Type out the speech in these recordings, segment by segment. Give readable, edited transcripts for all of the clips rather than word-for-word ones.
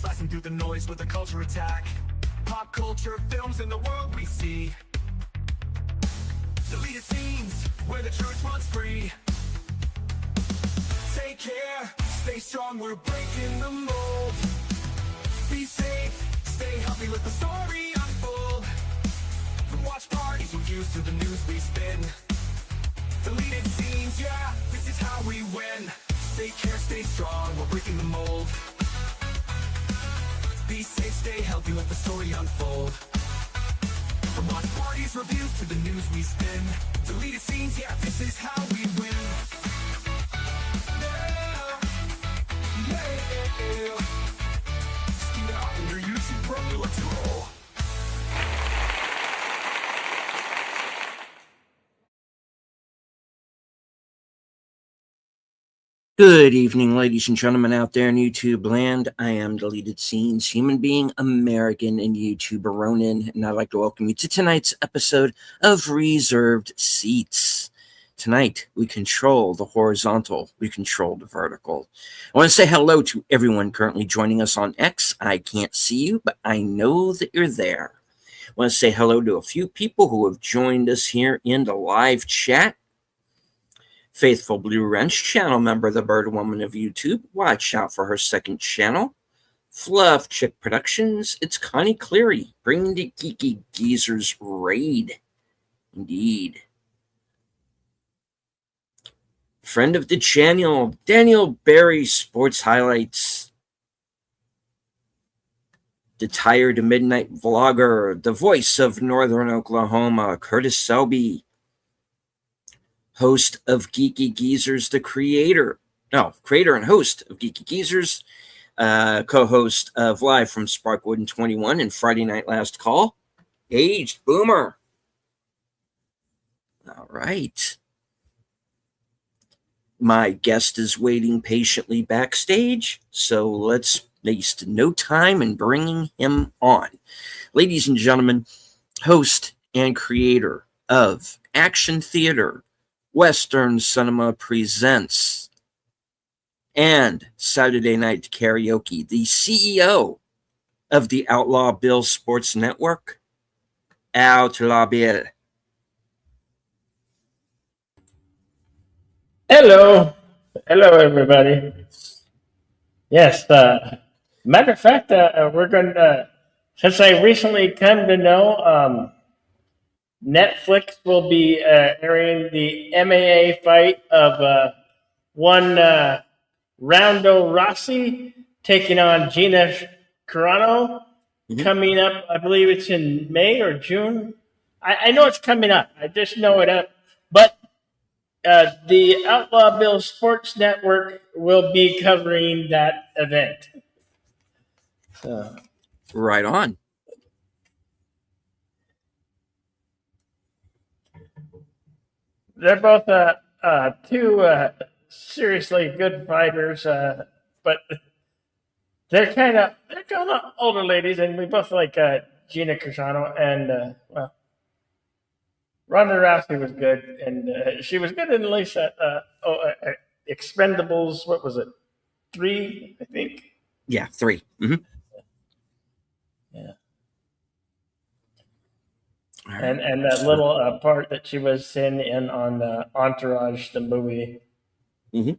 Slicing through the noise with a culture attack. Pop culture, films, and the world we see. Deleted scenes, where the truth runs free. Take care, stay strong, we're breaking the mold. Be safe, stay healthy, let the story unfold. From watch parties, reviews to the news we spin. Deleted scenes, yeah, this is how we win. Take care, stay strong, we're breaking the mold. Be safe, stay healthy, let the story unfold. From watch parties, reviews to the news we spin. Deleted scenes, yeah, this is how we win. Yeah, yeah. Steam out on your YouTube, bro, let's roll. Good evening, ladies and gentlemen out there in YouTube land. I am Deleted Scenes, human being, American, and YouTuber Ronin, and I'd like to welcome you to tonight's episode of Reserved Seats. Tonight, we control the horizontal, we control the vertical. I want to say hello to everyone currently joining us on X. I can't see you, but I know that you're there. I want to say hello to a few people who have joined us here in the live chat. Faithful Blue Wrench, channel member of the Bird Woman of YouTube. Watch out for her second channel. Fluff Chick Productions. It's Connie Cleary, bringing the Geeky Geezers raid. Indeed. Friend of the channel, Daniel Barry Sports Highlights. The Tired Midnight Vlogger, the voice of Northern Oklahoma, Curtis Selby. Host of Geeky Geezers, the creator and host of Geeky Geezers, co-host of Live from Sparkwood and 21 and Friday Night Last Call, Aged Boomer. All right. My guest is waiting patiently backstage, so let's waste no time in bringing him on. Ladies and gentlemen, host and creator of Action Theater, Western Cinema Presents, and Saturday Night Karaoke, the CEO of the Outlaw Bill Sports Network, Outlaw Bill. Hello, everybody. Yes, matter of fact, we're going to, since I recently come to know, Netflix will be airing the MMA fight of one Rondo Rossi taking on Gina Carano, coming up. I believe it's in May or June. I know it's coming up. I just know it up. But the Outlaw Bill Sports Network will be covering that event. So. Right on. They're both two seriously good fighters, but they're kind of older ladies, and we both like Gina Carano, and well, Ronda Rousey was good, and she was good in at least Expendables. What was it? 3, I think. Yeah, 3. Mm-hmm. Yeah. And that little part that she was in on Entourage, the movie. Mm-hmm.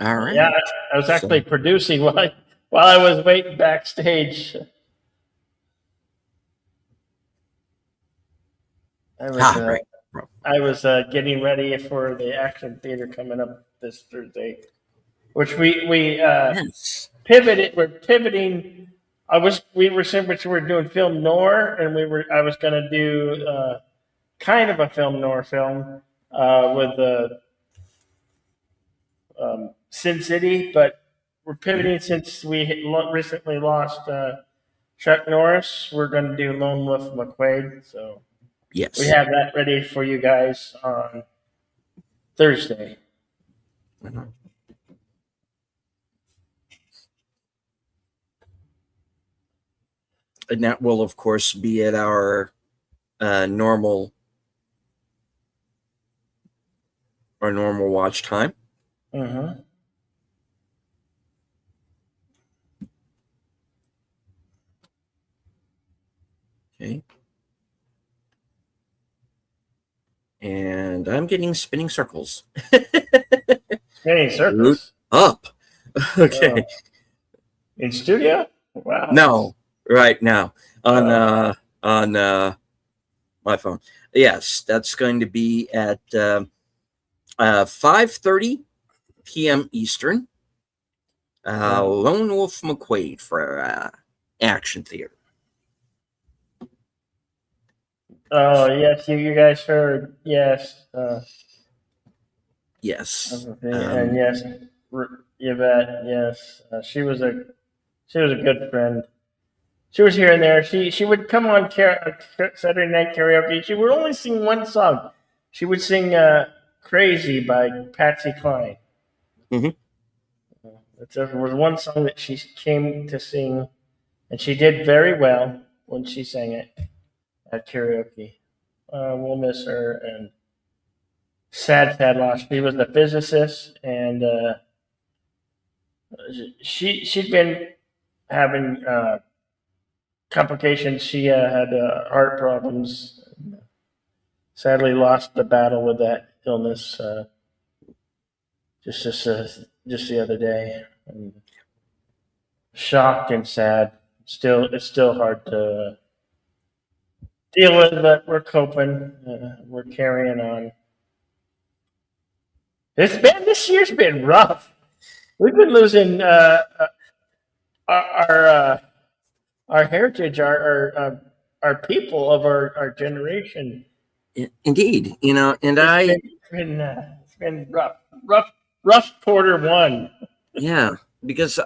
All right. Yeah, I was actually producing while I was waiting backstage. I was getting ready for the Action Theater coming up this Thursday, which we pivoted. We're pivoting. We were doing film noir, and I was going to do kind of a film noir film with Sin City, but we're pivoting since we recently lost Chuck Norris. We're going to do Lone Wolf McQuade, so yes, we have that ready for you guys on Thursday. Mm-hmm. And that will, of course, be at our normal our normal watch time. Mm-hmm. Okay. And I'm getting spinning circles. Spinning Boot circles. up. Okay. In studio? Wow. No, right now on Uh, my phone. Yes, that's going to be at 5:30 p.m. Eastern. Lone Wolf McQuaid for Action Theater. Oh yes, you guys heard. Yes. Yes. And yes, Yvette. Yes, she was a good friend. She was here and there. She would come on Saturday night karaoke. She would only sing one song. She would sing "Crazy" by Patsy Cline. Mhm. There was one song that she came to sing, and she did very well when she sang it at karaoke. We'll miss her, and sad loss. She was a physicist, and she'd been having complications. She had heart problems. Sadly, lost the battle with that illness just the other day. And shocked and sad. It's still hard to deal with, but we're coping. We're carrying on. This year's been rough. We've been losing our our heritage, our people of our generation. Indeed, and It's been rough quarter one. yeah, because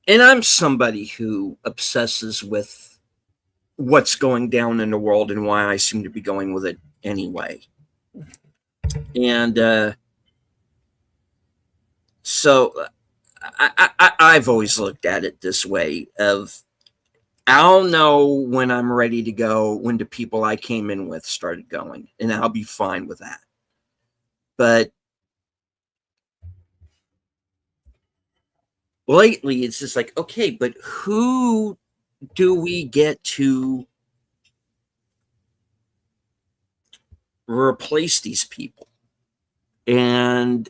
I'm somebody who obsesses with what's going down in the world and why I seem to be going with it anyway. And so I've always looked at it this way of I'll know when I'm ready to go when the people I came in with started going, and I'll be fine with that. But lately, it's just like, okay, but who do we get to replace these people? And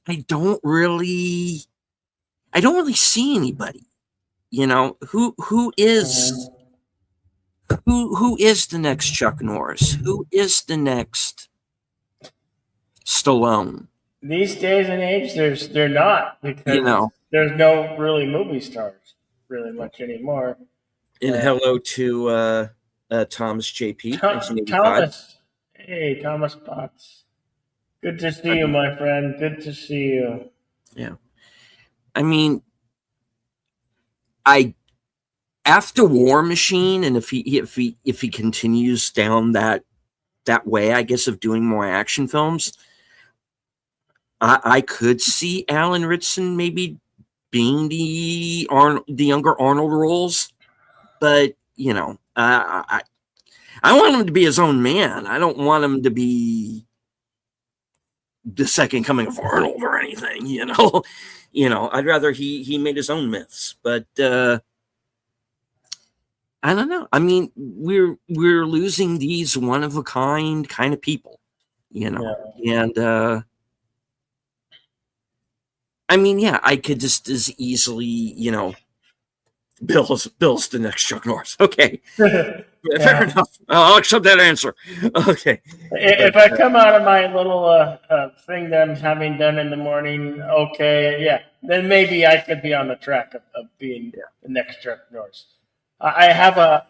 I don't really see anybody. Who is the next Chuck Norris? Who is the next Stallone? These days and age, they're not, because there's no really movie stars really much anymore. And hello to Thomas JP, 1985. Thomas, hey Thomas Potts, good to see you, my friend. Good to see you. Yeah, I mean, after War Machine, and if he continues down that way, I guess, of doing more action films, I could see Alan Ritson maybe being the younger Arnold roles, but I want him to be his own man. I don't want him to be the second coming of Arnold or anything. I'd rather he made his own myths, but I don't know. I mean, we're losing these one of a kind of people, and I mean, yeah, I could just as easily, Bill's the next Chuck Norris. Okay, fair enough. I'll accept that answer. Okay. If I come out of my little thing that I'm having done in the morning, okay, yeah, then maybe I could be on the track of being the next Chuck Norris. I have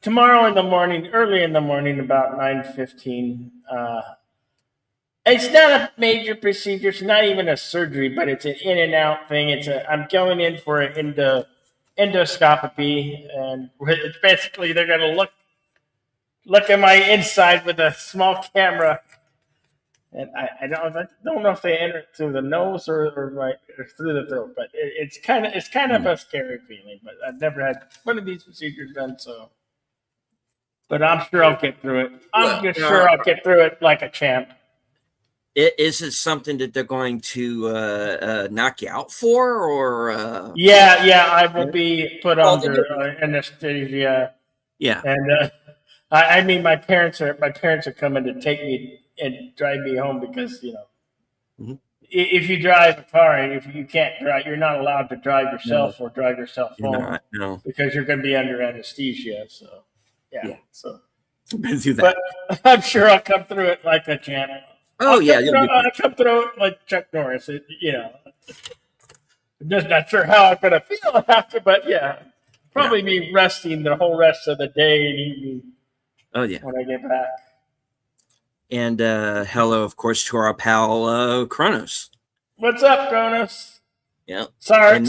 tomorrow in the morning, early in the morning, about 9:15. It's not a major procedure. It's not even a surgery, but it's an in and out thing. I'm going in for an endoscopy, and it's basically they're going to look at my inside with a small camera, and I don't know if they enter it through the nose or through the throat, but it's kind of a scary feeling. But I've never had one of these procedures done, so. but I'm sure I'll get through it. I'm just Well, sure I'll get through it like a champ. Is it something that they're going to knock you out for, or? Yeah, I will be put Well, under anesthesia, yeah. and I mean, my parents are coming to take me and drive me home because Mhm. if you drive a car and if you can't drive, you're not allowed to drive yourself or drive yourself You're home not. No. because you're going to be under anesthesia. So Yeah. so. I've been through that. But I'm sure I'll come through it like a champ. Oh yeah, you'll be fine. I'll come through it like Chuck Norris. I'm just not sure how I'm going to feel after, but probably be resting the whole rest of the day and evening. Oh yeah. When I get back. And hello, of course, to our pal Kronos. What's up, Kronos? Yeah. Sorry, And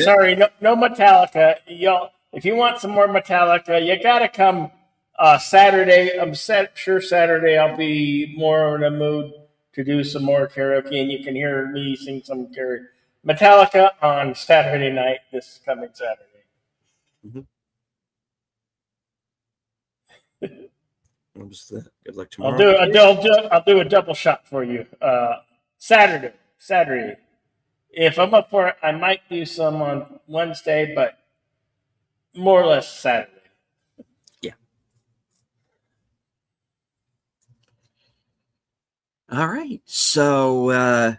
no Metallica. Y'all, if you want some more Metallica, you gotta come Saturday. I'm sure Saturday I'll be more in a mood to do some more karaoke, and you can hear me sing some Metallica on Saturday night, this coming Saturday. What was that? Good luck tomorrow. I'll do a double shot for you. Saturday. If I'm up for it, I might do some on Wednesday, but more or less Saturday. Yeah. All right. So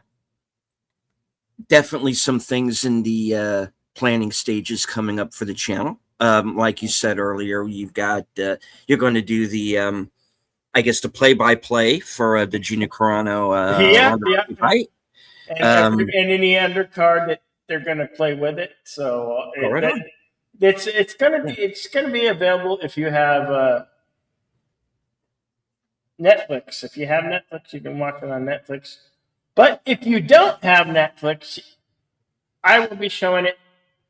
definitely some things in the planning stages coming up for the channel. Like you said earlier, you've got you're going to do the I guess the play-by-play for the Gina Carano right? And any undercard that they're going to play with it. So it's going to be available if you have Netflix. If you have Netflix, you can watch it on Netflix. But if you don't have Netflix, I will be showing it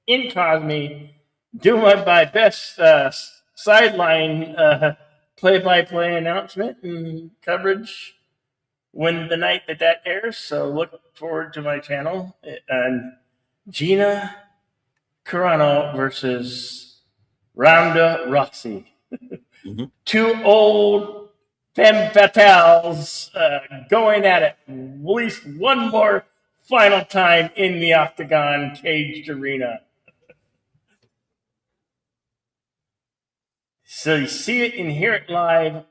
in Cosme, doing my best sideline play-by-play announcement and coverage when the night that airs. So look forward to my channel. And Gina Carano versus Ronda Rousey. Mm-hmm. Two old femme fatales going at it at least one more final time in the octagon caged arena. So you see it and hear it live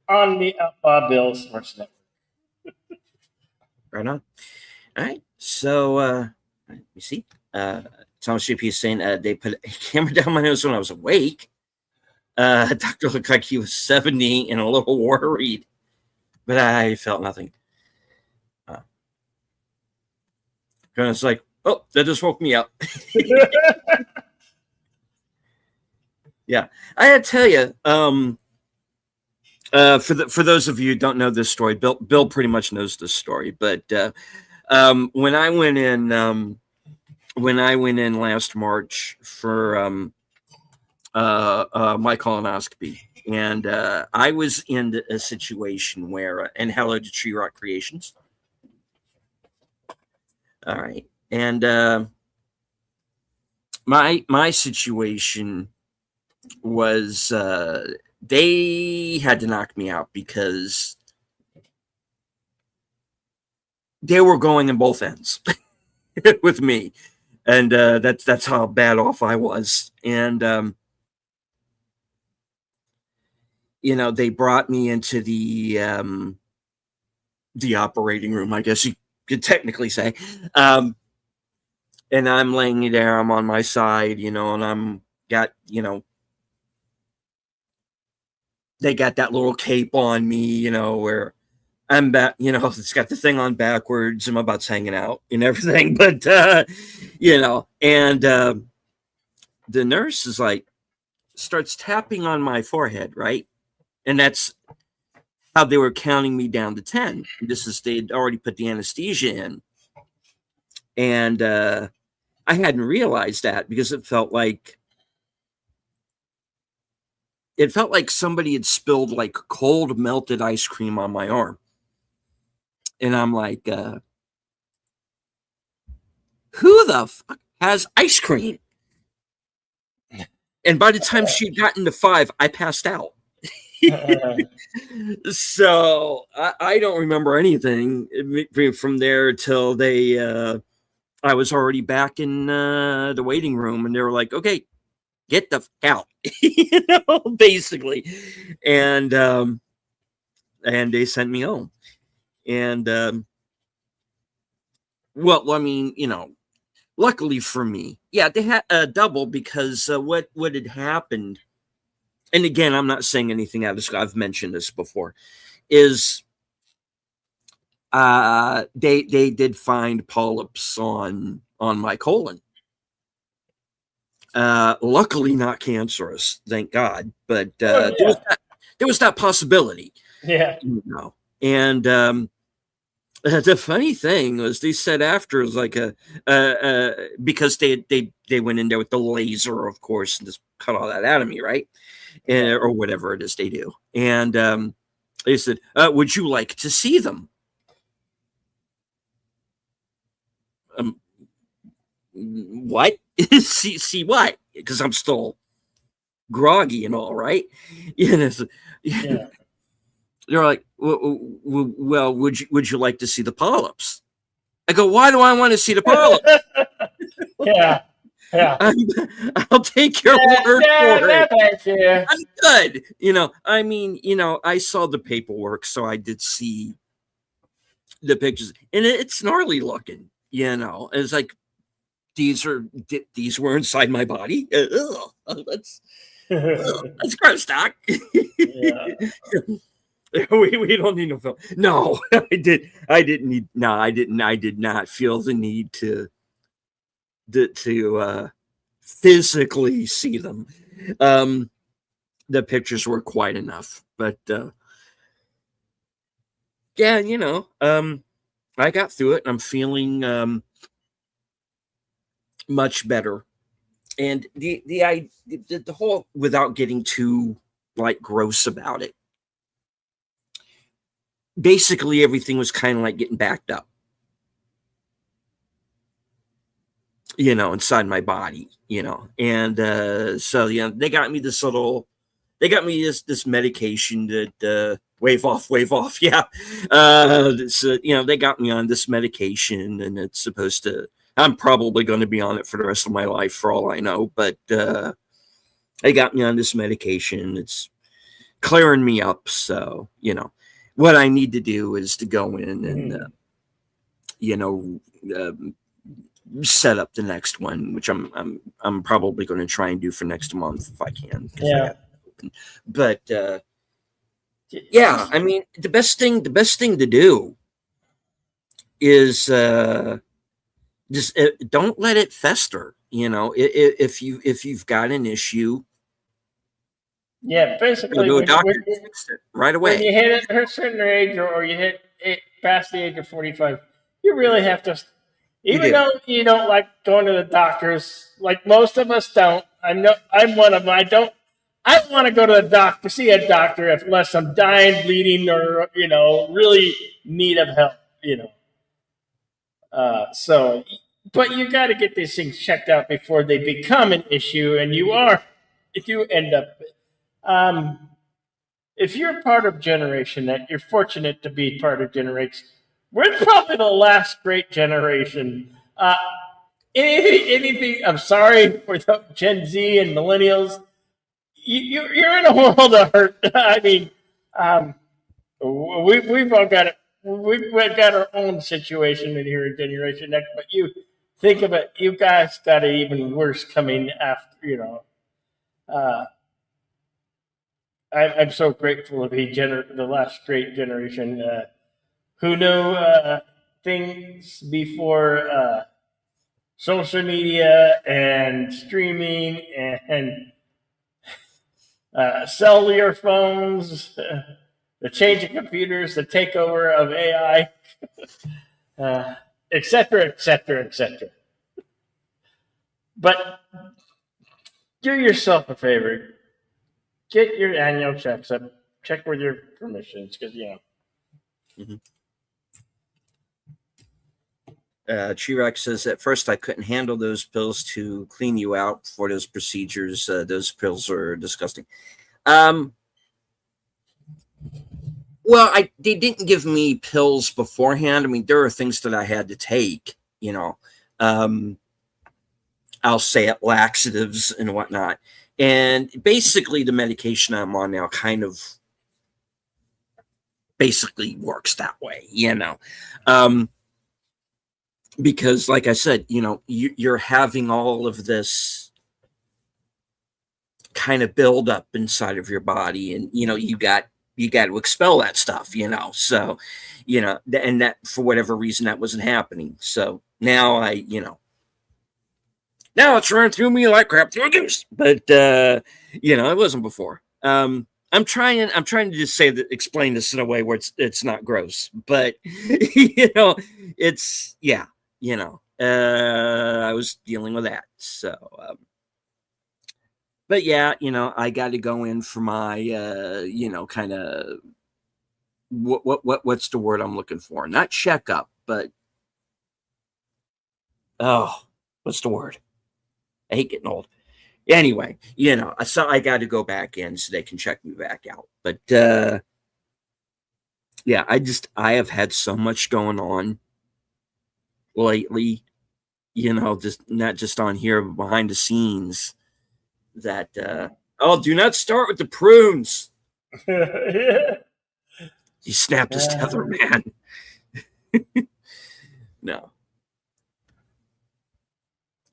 on the Outlaw Bill Sports Network. Right on. All right. So you see, Thomas JP is saying they put a camera down my nose when I was awake. Doctor looked like he was 70 and a little worried, but I felt nothing. It's like, oh, that just woke me up. Yeah, I had to tell you. For those of you who don't know this story, Bill pretty much knows this story. But when I went in last March for my colonoscopy, and I was in a situation where, and hello to Tree Rock Creations. All right, and my situation was they had to knock me out because they were going in both ends with me, and that's how bad off I was. And they brought me into the operating room, I guess you could technically say, and I'm laying there, I'm on my side, and I'm got they got that little cape on me, where I'm back, it's got the thing on backwards and my butt's hanging out and everything. But, and the nurse is like, starts tapping on my forehead, right? And that's how they were counting me down to 10. They'd already put the anesthesia in. And I hadn't realized that because it felt like somebody had spilled like cold melted ice cream on my arm. And I'm like, who the fuck has ice cream? And by the time she'd gotten to 5, I passed out. So I don't remember anything from there till I was already back in the waiting room, and they were like, "Okay, get the out," basically, and they sent me home, and well, I mean, luckily for me, yeah, they had a double because what had happened, and again, I'm not saying anything out of school. I've mentioned this before. Is they did find polyps on my colon. Luckily, not cancerous, thank God. But there was that possibility. Yeah. And the funny thing was they said after, it was like because they went in there with the laser, of course, and just cut all that out of me, right? Or whatever it is they do. And they said, "Would you like to see them?" What? see what? Because I'm still groggy and all, right? Yeah. They're like, well, would you like to see the polyps? I go, why do I want to see the polyps? Yeah. I'll take your word for it. Yeah. I'm good. I mean, I saw the paperwork, so I did see the pictures, and it's gnarly looking. It's like these were inside my body. That's gross, Doc. Yeah. we don't need no film. No, I did not feel the need to physically see them. The pictures were quite enough, but yeah, I got through it. I'm feeling much better, and the whole, without getting too like gross about it, basically everything was kind of like getting backed up, inside my body, and so they got me this medication that wave off, yeah. So they got me on this medication, and it's supposed to, I'm probably going to be on it for the rest of my life for all I know, but they got me on this medication. It's clearing me up, so what I need to do is to go in and set up the next one, which I'm probably going to try and do for next month if I can. Yeah. But yeah, I mean, the best thing to do is just don't let it fester. If you've got an issue, yeah, basically, go to a doctor and fix it right away. When you hit a certain age, or you hit it past the age of 45, you really have to. Even though you don't like going to the doctors, like most of us don't. I'm one of them. I don't want to go to the doctor, see a doctor, unless I'm dying, bleeding, or really need of help. So, but you got to get these things checked out before they become an issue, and if you end up. If you're part of generation, that you're fortunate to be part of generation, we're probably the last great generation. Anything, I'm sorry for the Gen Z and millennials. You're in a world of hurt. I mean, we've all got it. We've got our own situation in here in Generation X, but you think of it, you guys got it even worse coming after, I'm so grateful to be the last great generation who knew things before social media and streaming and cellular phones, the change of computers, the takeover of AI, et cetera, et cetera, et cetera. But do yourself a favor. Get your annual checks up. Check with your permissions, because Chirac says, at first I couldn't handle those pills to clean you out for those procedures. Those pills are disgusting. Well, they didn't give me pills beforehand. I mean, there are things that I had to take, um, I'll say it, laxatives and whatnot. And basically the medication I'm on now kind of basically works that way, because like I said, you're having all of this kind of build up inside of your body, and you got to expel that stuff, so and that for whatever reason that wasn't happening. So now now it's running through me like crap through a goose, but it wasn't before. I'm trying to just explain this in a way where it's not gross, but it's I was dealing with that. So but yeah, I got to go in for my kind of what's the word I'm looking for? Not checkup, but what's the word? I hate getting old. Anyway, so I got to go back in so they can check me back out. But yeah, I have had so much going on lately, just not just on here, but behind the scenes, that do not start with the prunes. He snapped his tether, man. No.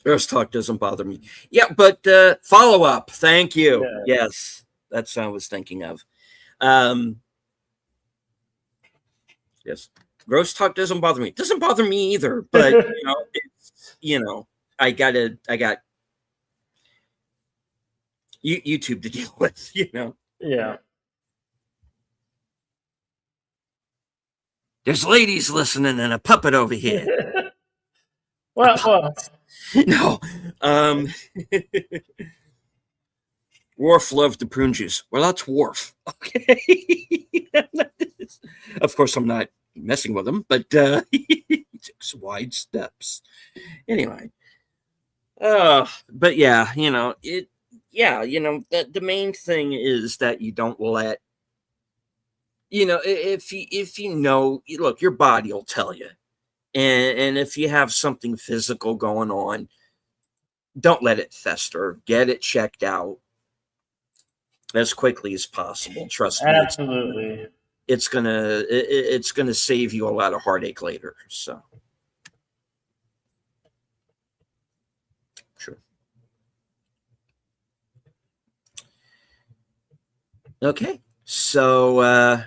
Gross talk doesn't bother me. Yeah, but follow up. Thank you. Yeah. Yes, that's what I was thinking of. Yes, gross talk doesn't bother me. It doesn't bother me either. But I got YouTube to deal with. Yeah. There's ladies listening and a puppet over here. Well. No. Worf loved the prune juice. Well, that's Worf. Okay. Of course, I'm not messing with him, but he takes wide steps. Anyway. But yeah, the main thing is that you don't let, if look, your body will tell you. And if you have something physical going on, don't let it fester. Get it checked out as quickly as possible. Trust me. Absolutely. It's gonna save you a lot of heartache later. So sure. Okay. So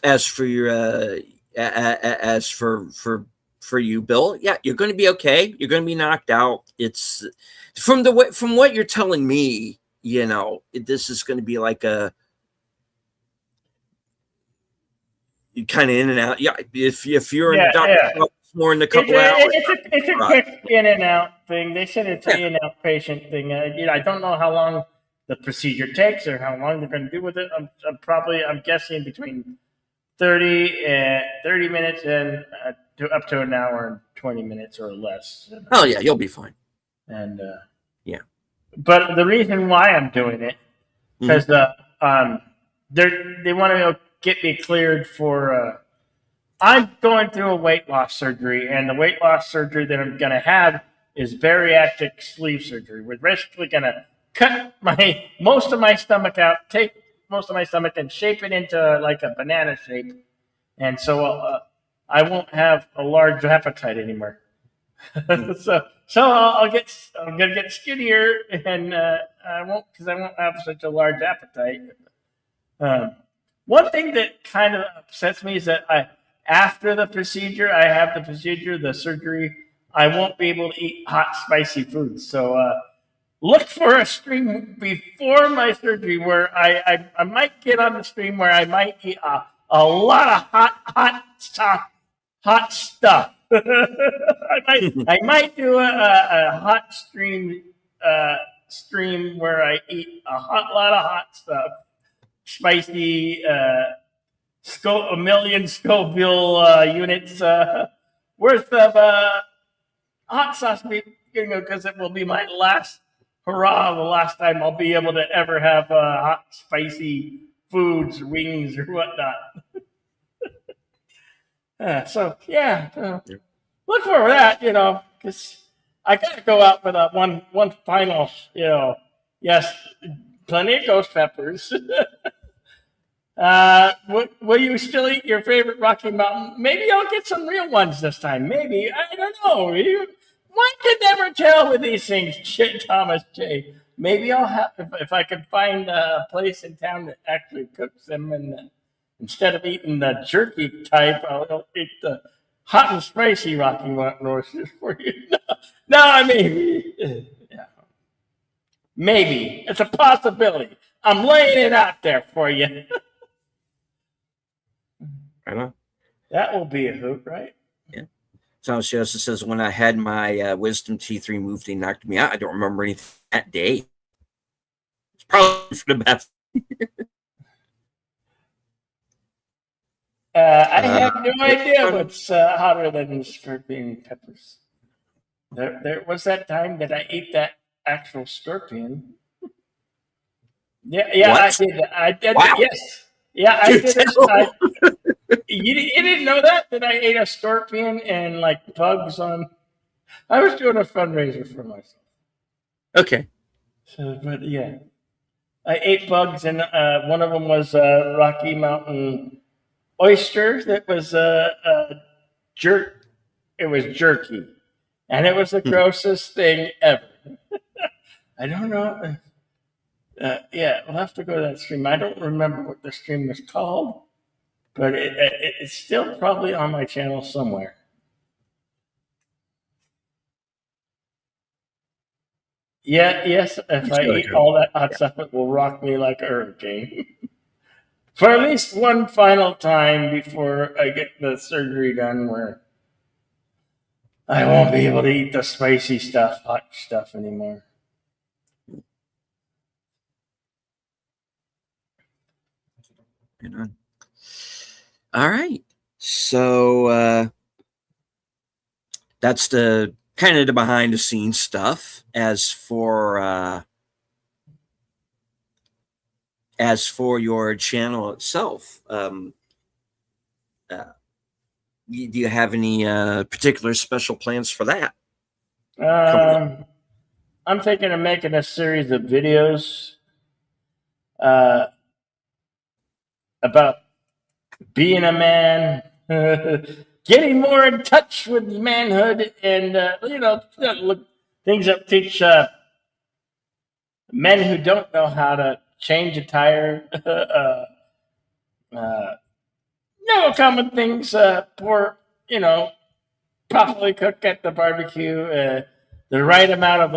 as for your as for you, Bill, yeah, you're going to be okay. You're going to be knocked out. It's from what you're telling me, this is going to be like a kind of in and out. Yeah, if you're in the doctor's more in a couple hours. It's a quick in and out thing. They said it's an in and out patient thing. I don't know how long the procedure takes or how long they're going to do with it. I'm guessing between 30 minutes and up to an hour and 20 minutes or less. Oh yeah, you'll be fine. And yeah, but the reason why I'm doing it because they want to get me cleared for. I'm going through a weight loss surgery, and the weight loss surgery that I'm going to have is bariatric sleeve surgery. We're basically going to cut most of my stomach out, take most of my stomach and shape it into like a banana shape. And so I won't have a large appetite anymore. so I'm going to get skinnier and I won't have such a large appetite. One thing that kind of upsets me is that after the procedure, the surgery, I won't be able to eat hot, spicy foods. So, look for a stream before my surgery where I might get on the stream where I might eat a lot of hot stuff. I might do a hot stream where I eat a lot of hot stuff, spicy, a million Scoville units worth of hot sauce, because it will be my last hurrah, the last time I'll be able to ever have hot, spicy foods, wings, or whatnot. So yeah, look for that, because I gotta go out with one final, yes, plenty of ghost peppers. Will you still eat your favorite Rocky Mountain? Maybe I'll get some real ones this time. Maybe, I don't know. One can never tell with these things, Thomas J. Maybe I'll have if I can find a place in town that actually cooks them, and instead of eating the jerky type, I'll eat the hot and spicy Rocky Mountain oysters for you. No, I mean, yeah. Maybe it's a possibility. I'm laying it out there for you. I know. That will be a hoot, right? Yeah. Thomas Joseph says, when I had my wisdom teeth removed, they knocked me out. I don't remember anything that day. It's probably for the best. I have no idea what's hotter than scorpion peppers. There was that time that I ate that actual scorpion. Yeah, what? I did. Wow. Yes. Yeah, I did it. You didn't know that I ate a scorpion and like bugs on. I was doing a fundraiser for myself. Okay. So, but yeah, I ate bugs, and one of them was Rocky Mountain oyster. That was jerk. It was jerky, and it was the grossest thing ever. I don't know. Yeah, we'll have to go to that stream. I don't remember what the stream was called, but it's still probably on my channel somewhere. Yeah, yes, if I eat all that hot stuff, it will rock me like a hurricane. For at least one final time before I get the surgery done, where I won't be able to eat the spicy stuff, hot stuff anymore. All right. So that's the kind of the behind the scenes stuff. As for your channel itself, do you have any particular special plans for that? I'm thinking of making a series of videos about being a man, getting more in touch with manhood, and things that teach men who don't know how to change a tire. Common things. Properly cook at the barbecue. The right amount of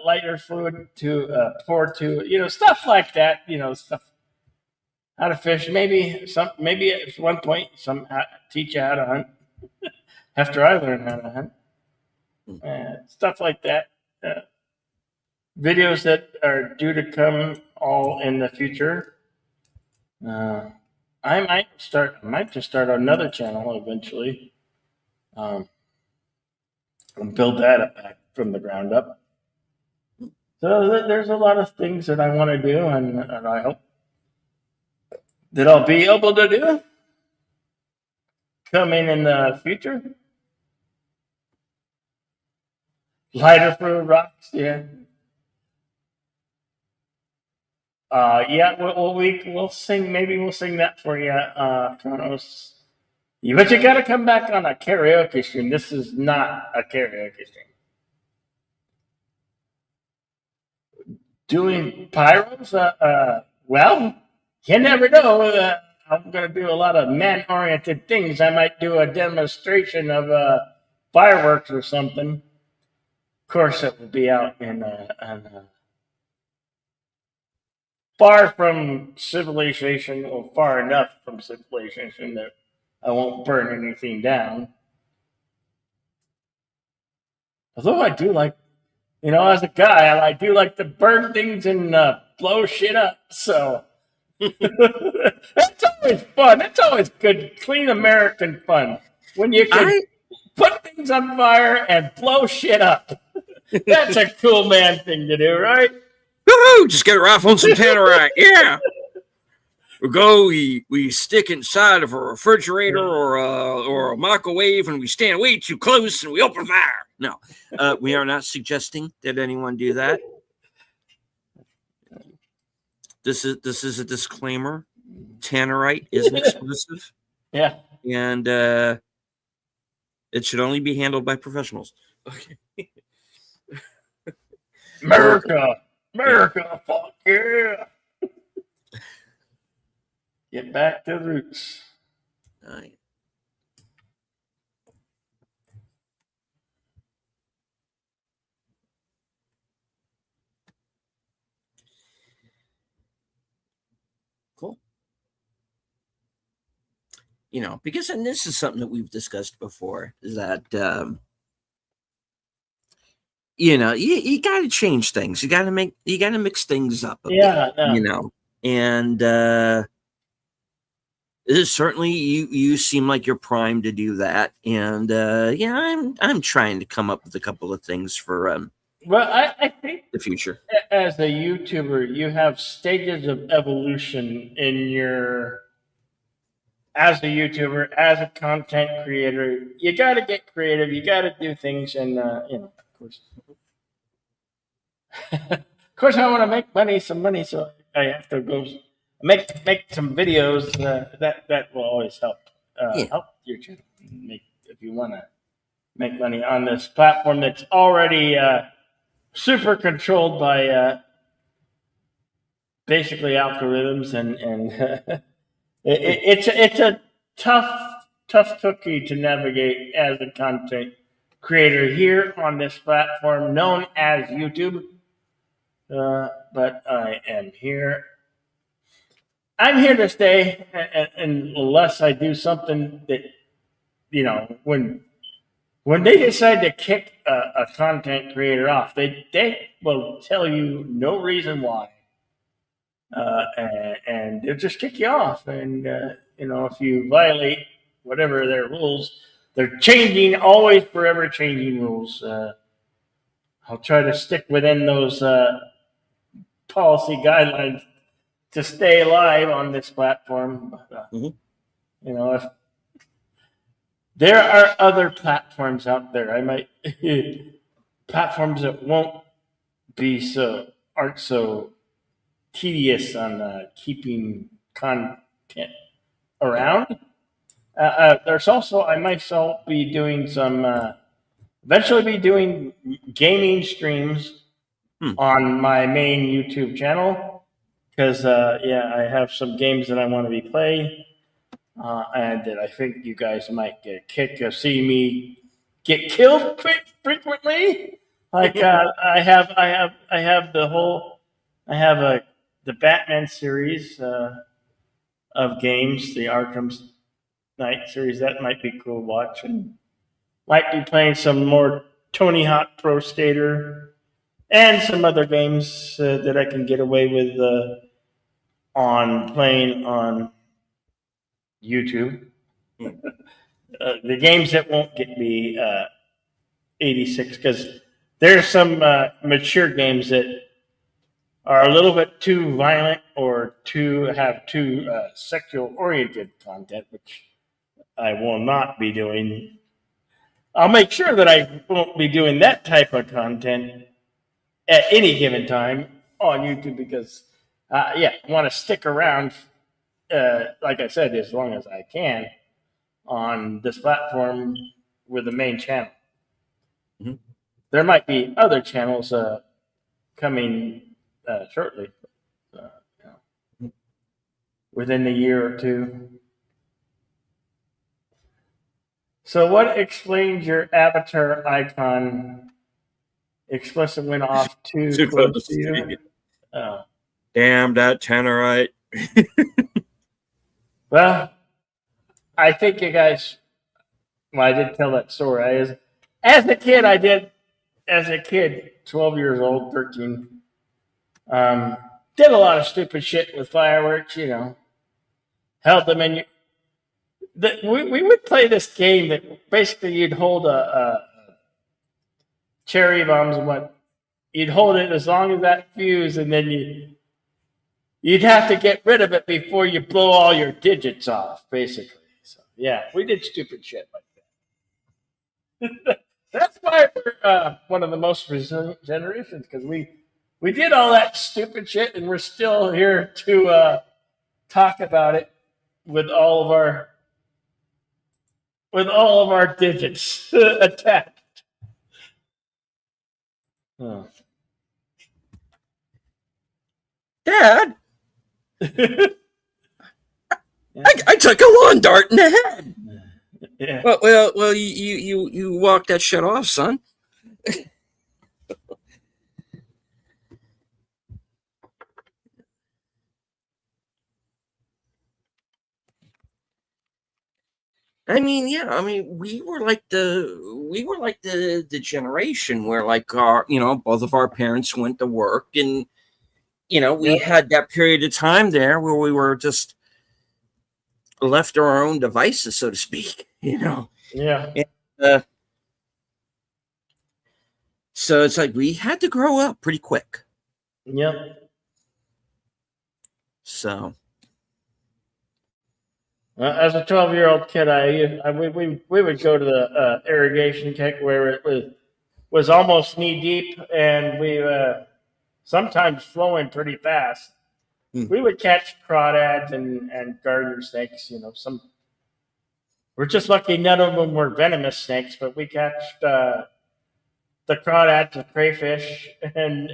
lighter fluid to pour to. Stuff like that. Stuff. How to fish, maybe at one point teach you how to hunt. After I learned how to hunt, stuff like that. Videos that are due to come all in the future. I might just start another channel eventually, and build that up back from the ground up. So there's a lot of things that I want to do, and I hope that I'll be able to do coming in the future. Lighter for rocks, yeah. We'll sing. Maybe we'll sing that for you, Kronos. But you got to come back on a karaoke stream. This is not a karaoke stream. Doing pyros? Well, you never know. I'm going to do a lot of man-oriented things. I might do a demonstration of fireworks or something. Of course, it will be out in far from civilization, or far enough from civilization that I won't burn anything down. Although I do like, as a guy, I do like to burn things and blow shit up. So that's always fun. That's always good, clean American fun. When you can put things on fire and blow shit up. That's a cool man thing to do, right? Woohoo! Just get a rifle and some tannerite. Yeah. we stick inside of a refrigerator or a microwave, and we stand way too close and we open fire. No, we are not suggesting that anyone do that. This is a disclaimer. Tannerite is an explosive. Yeah. And it should only be handled by professionals. Okay. America, fuck yeah. Get back to the roots. All right. Cool. Because, and this is something that we've discussed before, is that you got to change things. You got to mix things up a bit, and certainly you seem like you're primed to do that, and I'm trying to come up with a couple of things for well, I think the future. As a YouTuber, you have stages of evolution in your. As a YouTuber, as a content creator, you got to get creative. You got to do things, and of course, I want to make some money, so I have to go make some videos. That will always help help your channel. If you want to make money on this platform that's already super controlled by basically algorithms and. It's a tough cookie to navigate as a content creator here on this platform known as YouTube. But I am here. I'm here to stay, and unless I do something that, when they decide to kick a content creator off, they will tell you no reason why. And they'll just kick you off. And, if you violate whatever their rules, they're always forever changing rules. I'll try to stick within those policy guidelines to stay alive on this platform. If there are other platforms out there, platforms that aren't so tedious on keeping content around. There's also, I myself be doing eventually be doing gaming streams on my main YouTube channel, because I have some games that I want to be playing, and that I think you guys might get a kick of seeing me get killed frequently. Like I have the Batman series of games, the Arkham Knight series. That might be cool to watch, and might be playing some more Tony Hawk Pro Skater and some other games that I can get away with on playing on YouTube. The games that won't get me 86, because there's some mature games that are a little bit too violent or have too sexual oriented content, which I will not be doing. I'll make sure that I won't be doing that type of content at any given time on YouTube, because I want to stick around, like I said, as long as I can on this platform with the main channel. Mm-hmm. There might be other channels coming shortly, within a year or two. So what explains your avatar icon explicit went off too close to you? Oh. Damn that Tannerite. Well, I think you guys, I did tell that story. As a kid, 12 years old, 13, did a lot of stupid shit with fireworks, held them in. We would play this game that basically you'd hold a cherry bombs and you'd hold it as long as that fuse, and then you you'd have to get rid of it before you blow all your digits off, basically. So yeah, we did stupid shit like that. That's why we're one of the most resilient generations, because we did all that stupid shit, and we're still here to talk about it with all of our digits attached. Oh. Dad, I took a lawn dart in the head. Yeah. Well, you walk that shit off, son. I mean, yeah. I mean, we were like the generation where, like, our, both of our parents went to work, and we had that period of time there where we were just left to our own devices, so to speak. Yeah. And, so it's like we had to grow up pretty quick. Yep. So. As a 12-year-old kid, we would go to the irrigation tank where it was almost knee deep, and we sometimes flowing pretty fast. We would catch crawdads and garter snakes. We're just lucky none of them were venomous snakes, but we catched the crawdads, the crayfish, and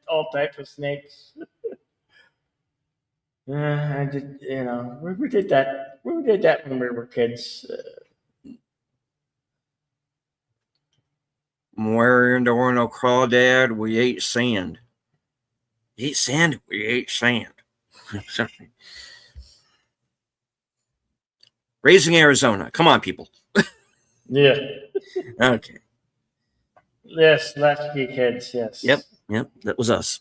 all types of snakes. I did, we did that. We did that when we were kids. Where there were no crawdad, we ate sand. Ate sand, we ate sand. Raising Arizona. Come on, people. Yeah. Okay. Yes, latchkey kids. Yes. Yep. That was us.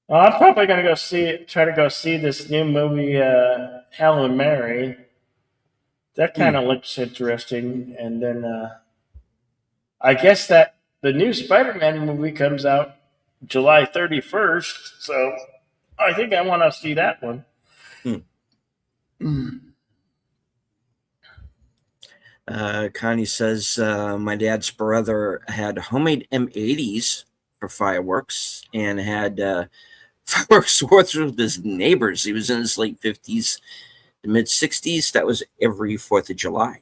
Well, I'm probably gonna try to go see this new movie, Hell and Mary. That kind of looks interesting, and then I guess that the new Spider-Man movie comes out July 31st, so I think I want to see that one. Connie says my dad's brother had homemade M80s for fireworks and had fireworks wars with his neighbors. He was in his late 50s, the mid 60s. That was every 4th of July.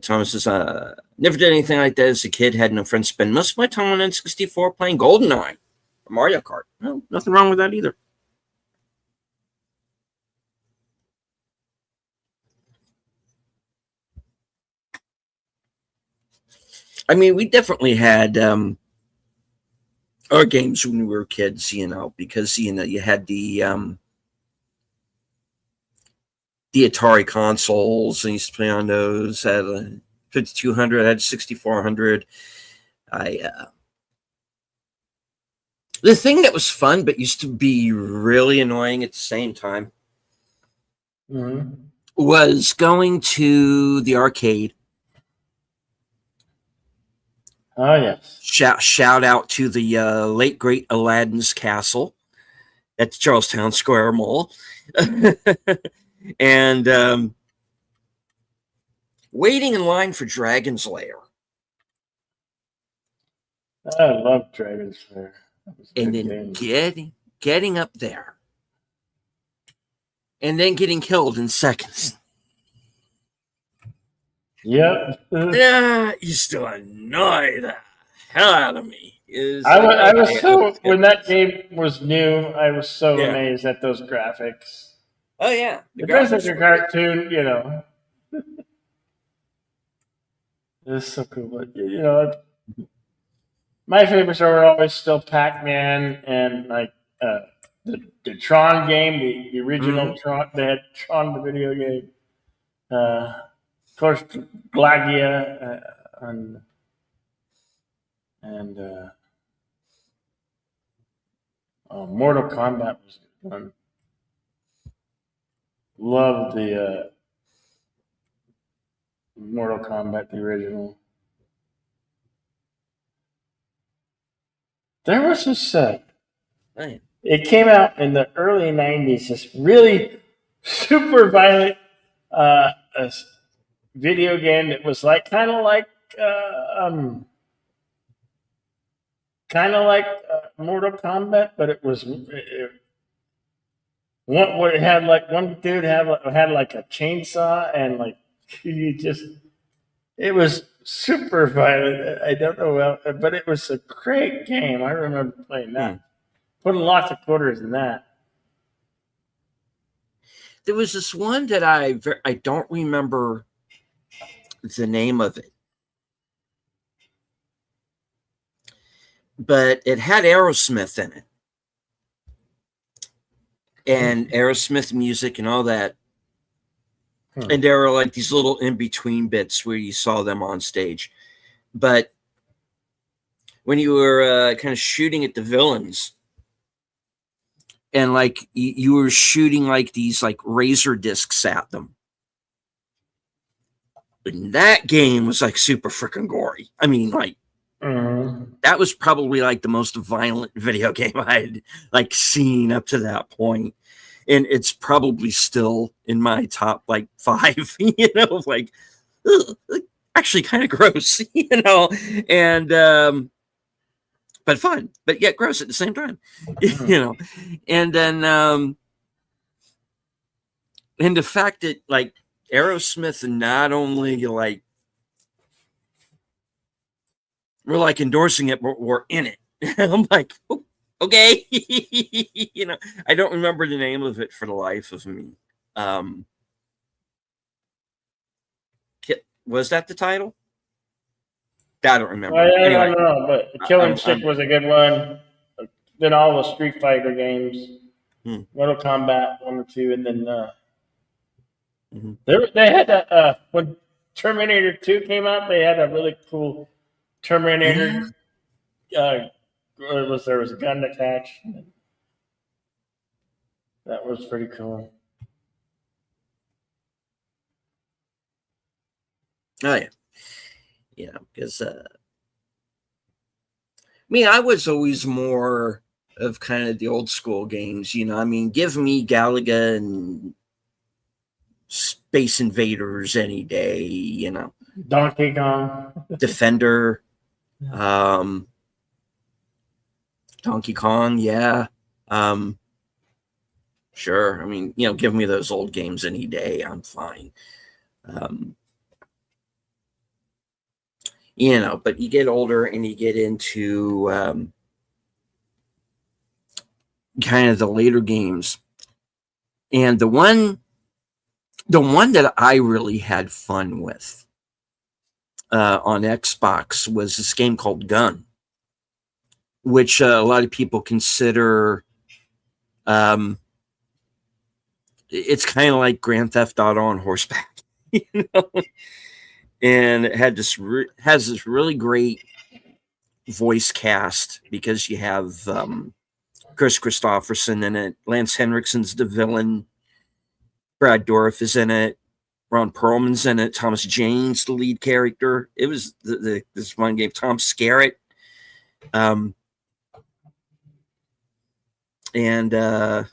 Thomas says, never did anything like that as a kid. Had no friends. Spend most of my time on N64 playing GoldenEye or Mario Kart. No, nothing wrong with that either. I mean, we definitely had our games when we were kids, because you had the Atari consoles, and you used to play on those. Had a 5200, had 6400. The thing that was fun but used to be really annoying at the same time was going to the arcade. Oh yes! Shout out to the late great Aladdin's Castle at the Charlestown Square Mall, and waiting in line for Dragon's Lair. I love Dragon's Lair. And then getting up there, and then getting killed in seconds. Yep. Used to annoy the hell out of me. I was so when that game was new, I was so amazed at those graphics. Oh yeah, the graphics are cartoon, It's so cool, but my favorites are always still Pac-Man and like the Tron game, the original Tron. They had Tron, the video game. Of course, Glagia and and Mortal Kombat was a good one. Love the Mortal Kombat, the original. There was this. Right. It came out in the early '90s. This really super violent video game that was like kind of like Mortal Kombat, but it was what it had like one dude had like a chainsaw and like you just it was super violent. I don't know well, but it was a great game. I remember playing that. Putting lots of quarters in that. There was this one that I don't remember the name of it, but it had Aerosmith in it, and Aerosmith music and all that. And there were like these little in between bits where you saw them on stage, but when you were kind of shooting at the villains, and like you were shooting like these like razor discs at them. And that game was like super freaking gory. I mean, like that was probably like the most violent video game I had like seen up to that point. And it's probably still in my top like 5, you know, like actually kind of gross, you know, and but fun, but yet gross at the same time, you know. And then and the fact that like Aerosmith not only like we're like endorsing it, but we're in it. I'm like, oh, okay, you know. I don't remember the name of it for the life of me. Was that the title? I don't remember. I Anyway, don't know, but Killing Stick was a good one. Then all the Street Fighter games, Mortal Kombat 1 or 2, and then they had that when Terminator 2 came out. They had a really cool Terminator. There was a gun attached. That was pretty cool. Oh yeah. You know, because I mean, I was always more of kind of the old school games, you know. I mean, give me Galaga and Space Invaders any day, you know. Donkey Kong, Defender, Donkey Kong, yeah. Sure. I mean, you know, give me those old games any day. I'm fine. You know, but you get older and you get into kind of the later games. And the one that I really had fun with on Xbox was this game called Gun, which a lot of people consider it's kind of like Grand Theft Auto on horseback, you know. And it had has this really great voice cast because you have Chris Christopherson in it, Lance Henriksen's the villain, Brad Dourif is in it, Ron Perlman's in it, Thomas Jane's the lead character. It was this one game, Tom Skerritt, and the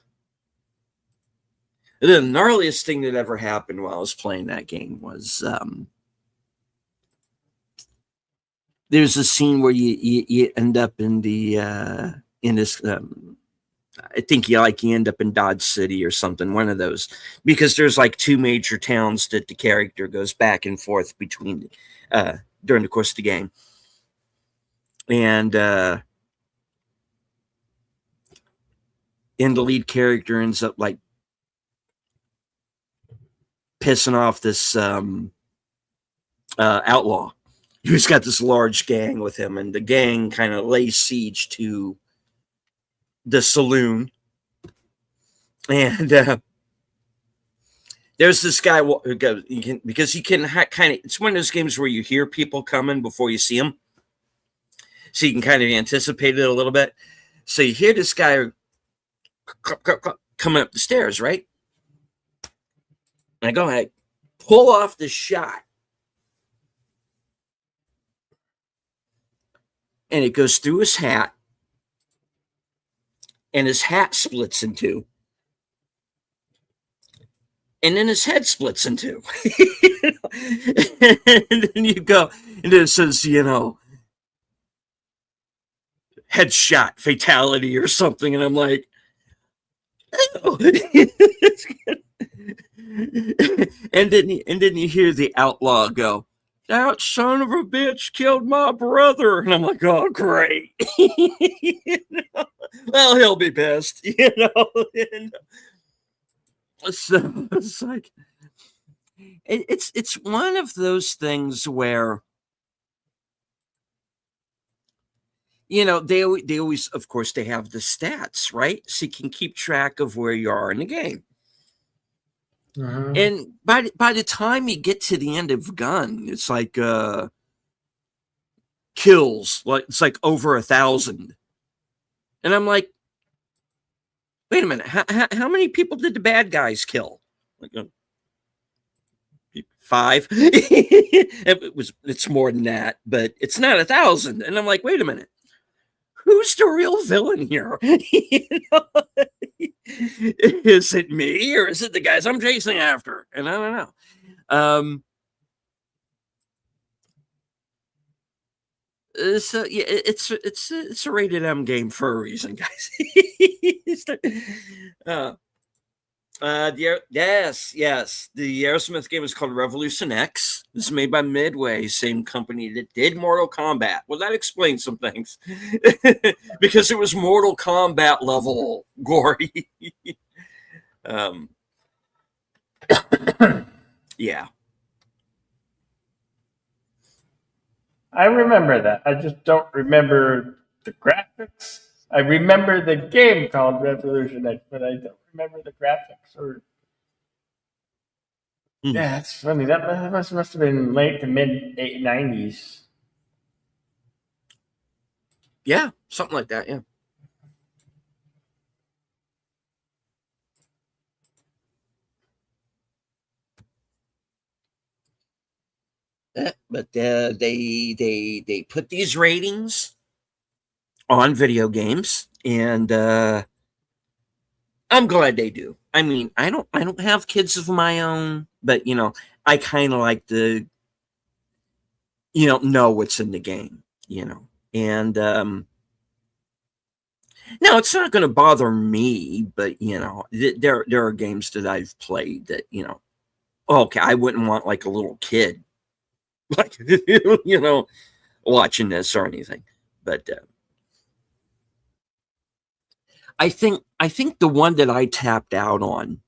gnarliest thing that ever happened while I was playing that game was there's a scene where you end up in the in this I think you end up in Dodge City or something, one of those, because there's like 2 major towns that the character goes back and forth between during the course of the game. And the lead character ends up like pissing off this outlaw who's got this large gang with him, and the gang kind of lays siege to the saloon. And there's this guy who goes, because you can kind of, it's one of those games where you hear people coming before you see them. so you can kind of anticipate it a little bit. So you hear this guy coming up the stairs, right? And I go ahead, pull off the shot. And it goes through his hat. And his hat splits in two. And then his head splits in two. And then you go, and it says, headshot, fatality, or something. And I'm like, oh. and then you hear the outlaw go, "That son of a bitch killed my brother." And I'm like, oh, great. Well, he'll be pissed, And so it's like, it's one of those things where, they always, of course, they have the stats, right? So you can keep track of where you are in the game. Uh-huh. And by the time you get to the end of gun, it's like kills, like it's like over 1,000. And I'm like, wait a minute, how many people did the bad guys kill? Like 5. It's more than that, but it's not 1,000. And I'm like, wait a minute, who's the real villain here? Is it me, or is it the guys I'm chasing after? And I don't know. So yeah, it's a rated M game for a reason, guys. Yes. The Aerosmith game is called Revolution X. It's made by Midway, same company that did Mortal Kombat. Well, that explains some things because it was Mortal Kombat level gory. Yeah. I remember that. I just don't remember the graphics. I remember the game called Revolution X, but I don't remember the graphics. Yeah, it's funny. That must have been late to mid 90s. Yeah, something like that. Yeah. But they put these ratings on video games, and I'm glad they do. I mean, I don't have kids of my own, but I kind of like to know what's in the game, and no, it's not going to bother me, but there are games that I've played that okay, I wouldn't want like a little kid like watching this or anything, but I think the one that I tapped out on,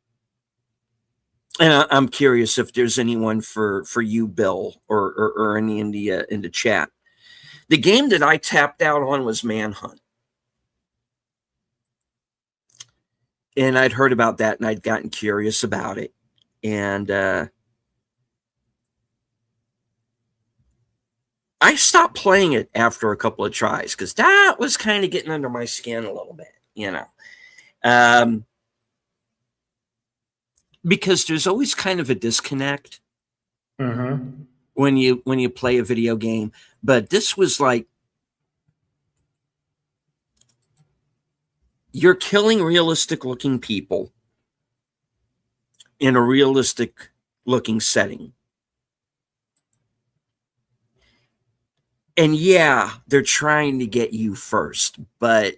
and I'm curious if there's anyone for you, Bill, or any in the chat. The game that I tapped out on was Manhunt, and I'd heard about that, and I'd gotten curious about it, and I stopped playing it after a couple of tries because that was kind of getting under my skin a little bit, because there's always kind of a disconnect when you play a video game. But this was like, you're killing realistic looking people in a realistic looking setting. And yeah, they're trying to get you first, but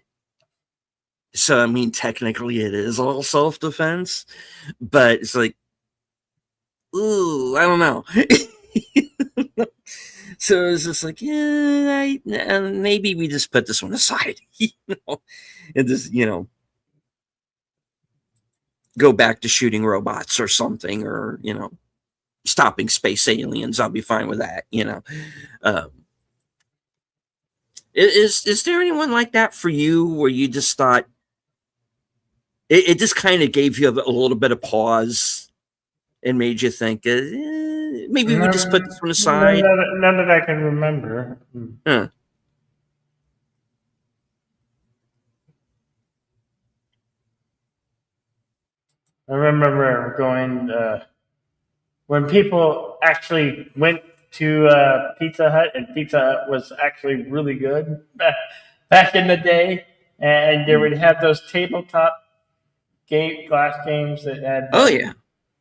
so I mean, technically it is all self-defense, but it's like, ooh, I don't know. So it's just like, yeah, maybe we just put this one aside, and just go back to shooting robots or something, or stopping space aliens. I'll be fine with that. Is there anyone like that for you where you just thought it just kind of gave you a little bit of pause and made you think maybe we just put this one aside? None that I can remember. Huh. I remember going when people actually went to Pizza Hut, and Pizza Hut was actually really good back in the day, and they would have those tabletop glass games that had Oh yeah.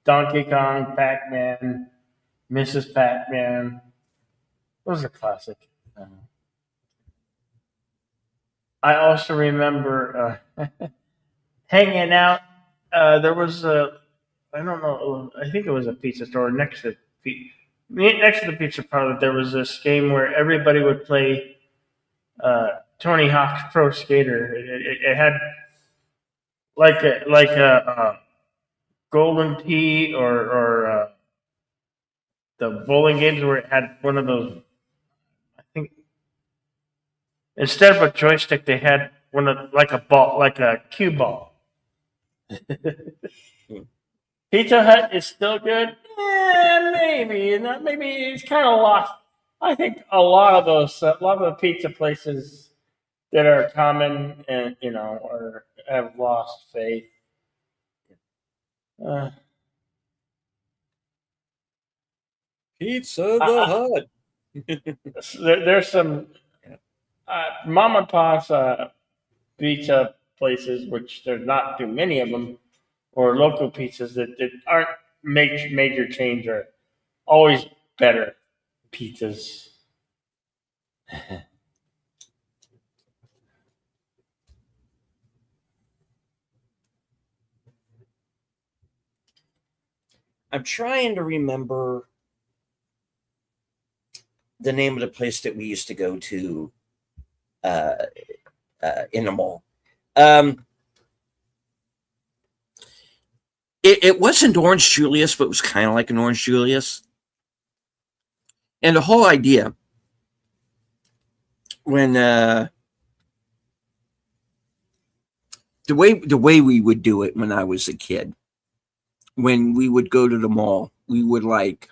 Donkey Kong, Pac Man, Mrs. Pac Man. Those are classic. I also remember hanging out. There was a, I don't know, I think it was a pizza store next to the pizza parlor. There was this game where everybody would play Tony Hawk's Pro Skater. It had like a Golden Tee or the bowling games where it had one of those. I think instead of a joystick, they had one of like a ball, like a cue ball. Pizza Hut is still good. Yeah, maybe. Maybe it's kind of lost. I think a lot of the pizza places that are common and or have lost faith. Uh, Pizza I, Hut. there's some mom and pop's pizza places, which there's not too many of them, or local pizzas that aren't major chains are always better pizzas. I'm trying to remember the name of the place that we used to go to uh, in the mall. It wasn't Orange Julius, but it was kind of like an Orange Julius. And the whole idea when the way we would do it when I was a kid, when we would go to the mall, we would like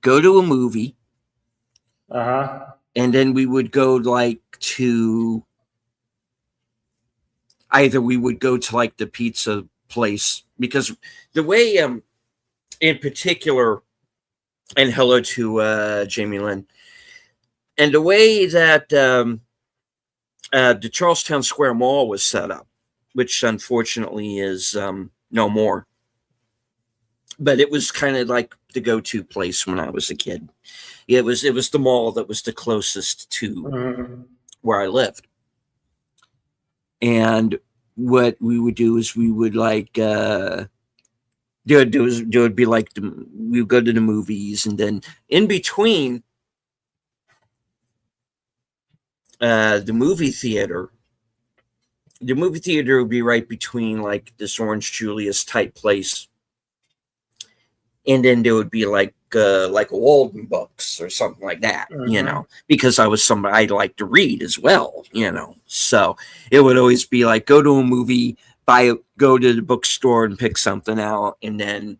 go to a movie, and then we would go like to either we would go to like the pizza place, because the way in particular, and hello to Jamie Lynn, and the way that the Charlestown Square Mall was set up, which unfortunately is no more, but it was kind of like the go-to place when I was a kid. It was the mall that was the closest to where I lived. And what we would do is we would like there would be like we would go to the movies, and then in between the movie theater would be right between like this Orange Julius type place, and then there would be like a Walden Books or something like that, because I was somebody I like to read as well, so it would always be like go to a movie, go to the bookstore and pick something out, and then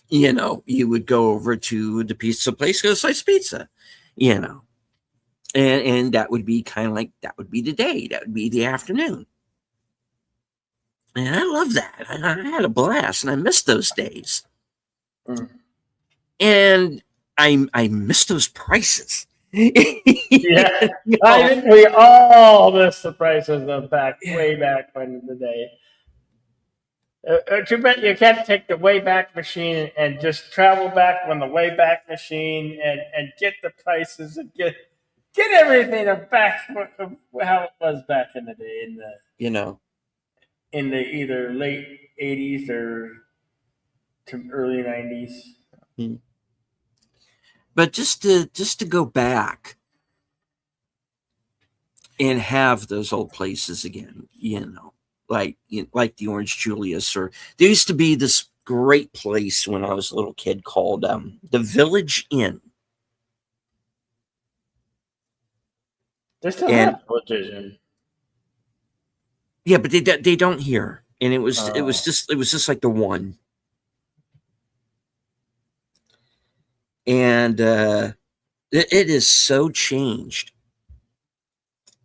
you would go over to the pizza place, go slice pizza, and that would be kind of like, that would be the day, that would be the afternoon. And I love that. I had a blast, and I miss those days. And I miss those prices. Yeah, I think we all miss the prices of way back when in the day. Too bad you can't take the Wayback Machine and just travel back on the Wayback Machine and get the prices and get everything back how it was back in the day in the either late 80s or to early 90s. But just to go back and have those old places again, like the Orange Julius, or there used to be this great place when I was a little kid called the Village Inn. They still have Village Inn. Yeah, but they don't here, and it was just like the one. And it is so changed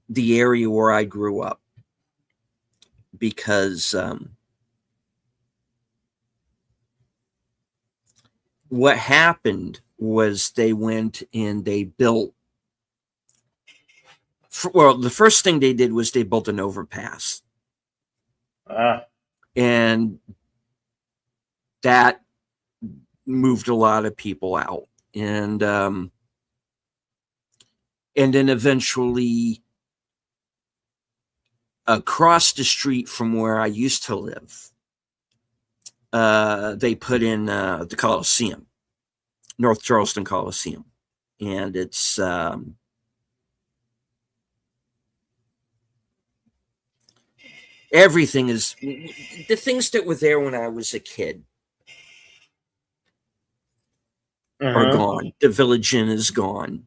the area where I grew up. because what happened was they went and they built. Well, the first thing they did was they built an overpass, and that moved a lot of people out, and then eventually across the street from where I used to live, they put in the Coliseum, North Charleston Coliseum, and it's everything is the things that were there when I was a kid are gone. The Village Inn is gone.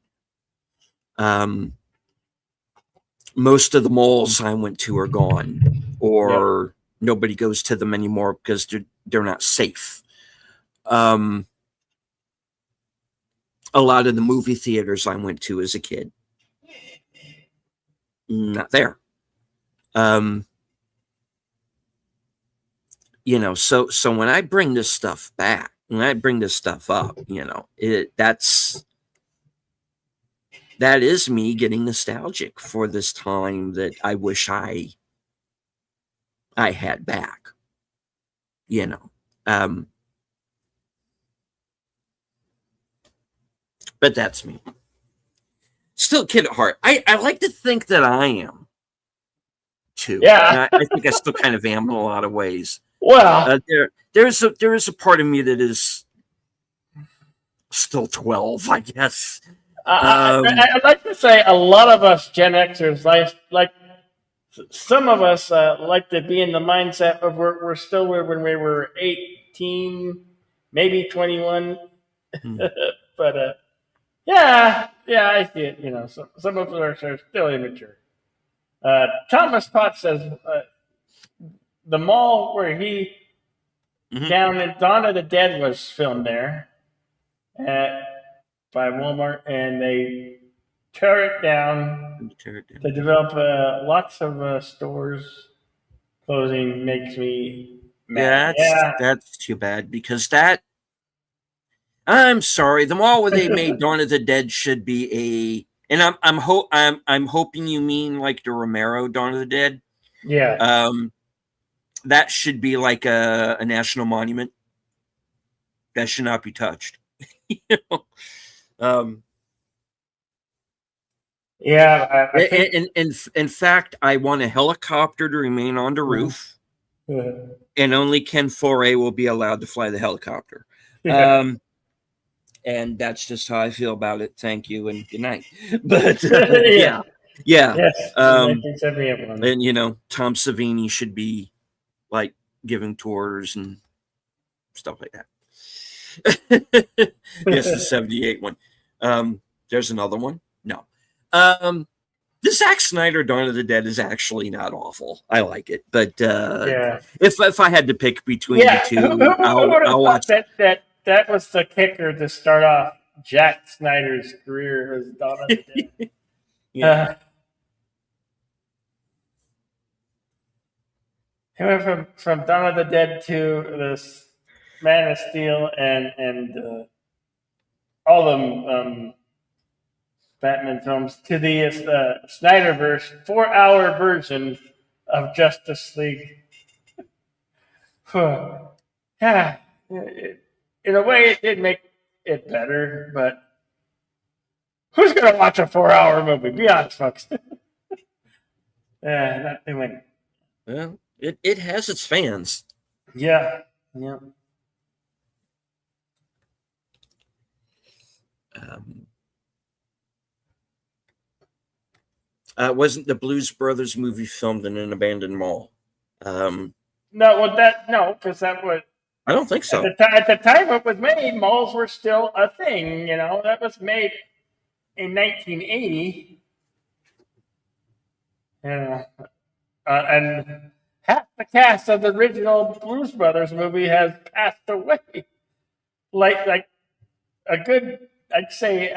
Most of the malls I went to are gone, or nobody goes to them anymore because they're not safe. A lot of the movie theaters I went to as a kid, not there. You know, so when I bring this stuff back, when I bring this stuff up, you know, that is me getting nostalgic for this time that I wish I had back, you know. But that's me. Still a kid at heart. I like to think that I am too. Yeah. I think I still kind of am in a lot of ways. Well, there is a part of me that is still 12, I guess. I'd like to say a lot of us Gen Xers, like some of us like to be in the mindset of we're still where when we were 18, maybe 21. But yeah, I see it. You know, some of us are still immature. Thomas Potts says the mall where he down in Dawn of the Dead was filmed there by Walmart, and they tore it down to develop lots of stores closing. Makes me mad. That's too bad, because I'm sorry, the mall where they made Dawn of the Dead should be and I'm hoping you mean like the Romero Dawn of the Dead. Yeah. That should be like a national monument. That should not be touched. You know? Yeah. In fact, I want a helicopter to remain on the roof, and only Ken Foray will be allowed to fly the helicopter. And that's just how I feel about it. Thank you and good night. But yeah. Yes. And you know, Tom Savini should be like giving tours and stuff like that. Yes, the 78 one. There's another one. No. The Zack Snyder Dawn of the Dead is actually not awful. I like it, but if I had to pick between the two, I'll watch that was the kicker to start off Jack Snyder's career as Dawn of the Dead. He went from Dawn of the Dead to the Man of Steel and all the Batman films to the Snyderverse 4-hour version of Justice League. Yeah, in a way, it did make it better, but who's going to watch a 4-hour movie? Be honest, folks. Not too many. Well, it has its fans. Yeah. Wasn't the Blues Brothers movie filmed in an abandoned mall? No, because that was. I don't think so. At the time it was made, malls were still a thing. You know, that was made in 1980. And half the cast of the original Blues Brothers movie has passed away. Like a good, I'd say,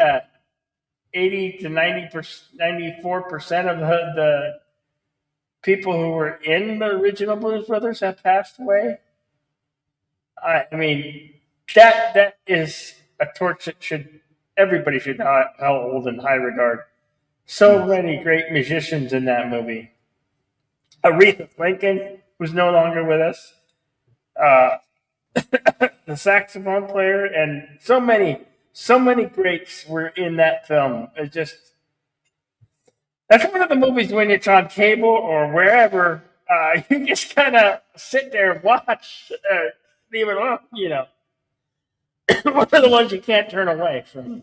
80 to 94% of the people who were in the original Blues Brothers have passed away. I mean, that is a torch that everybody should hold in high regard. So many great musicians in that movie. Aretha Franklin was no longer with us. The saxophone player, and so many greats were in that film. That's one of the movies when it's on cable or wherever, you just kind of sit there and watch, leave it alone, one of the ones you can't turn away from.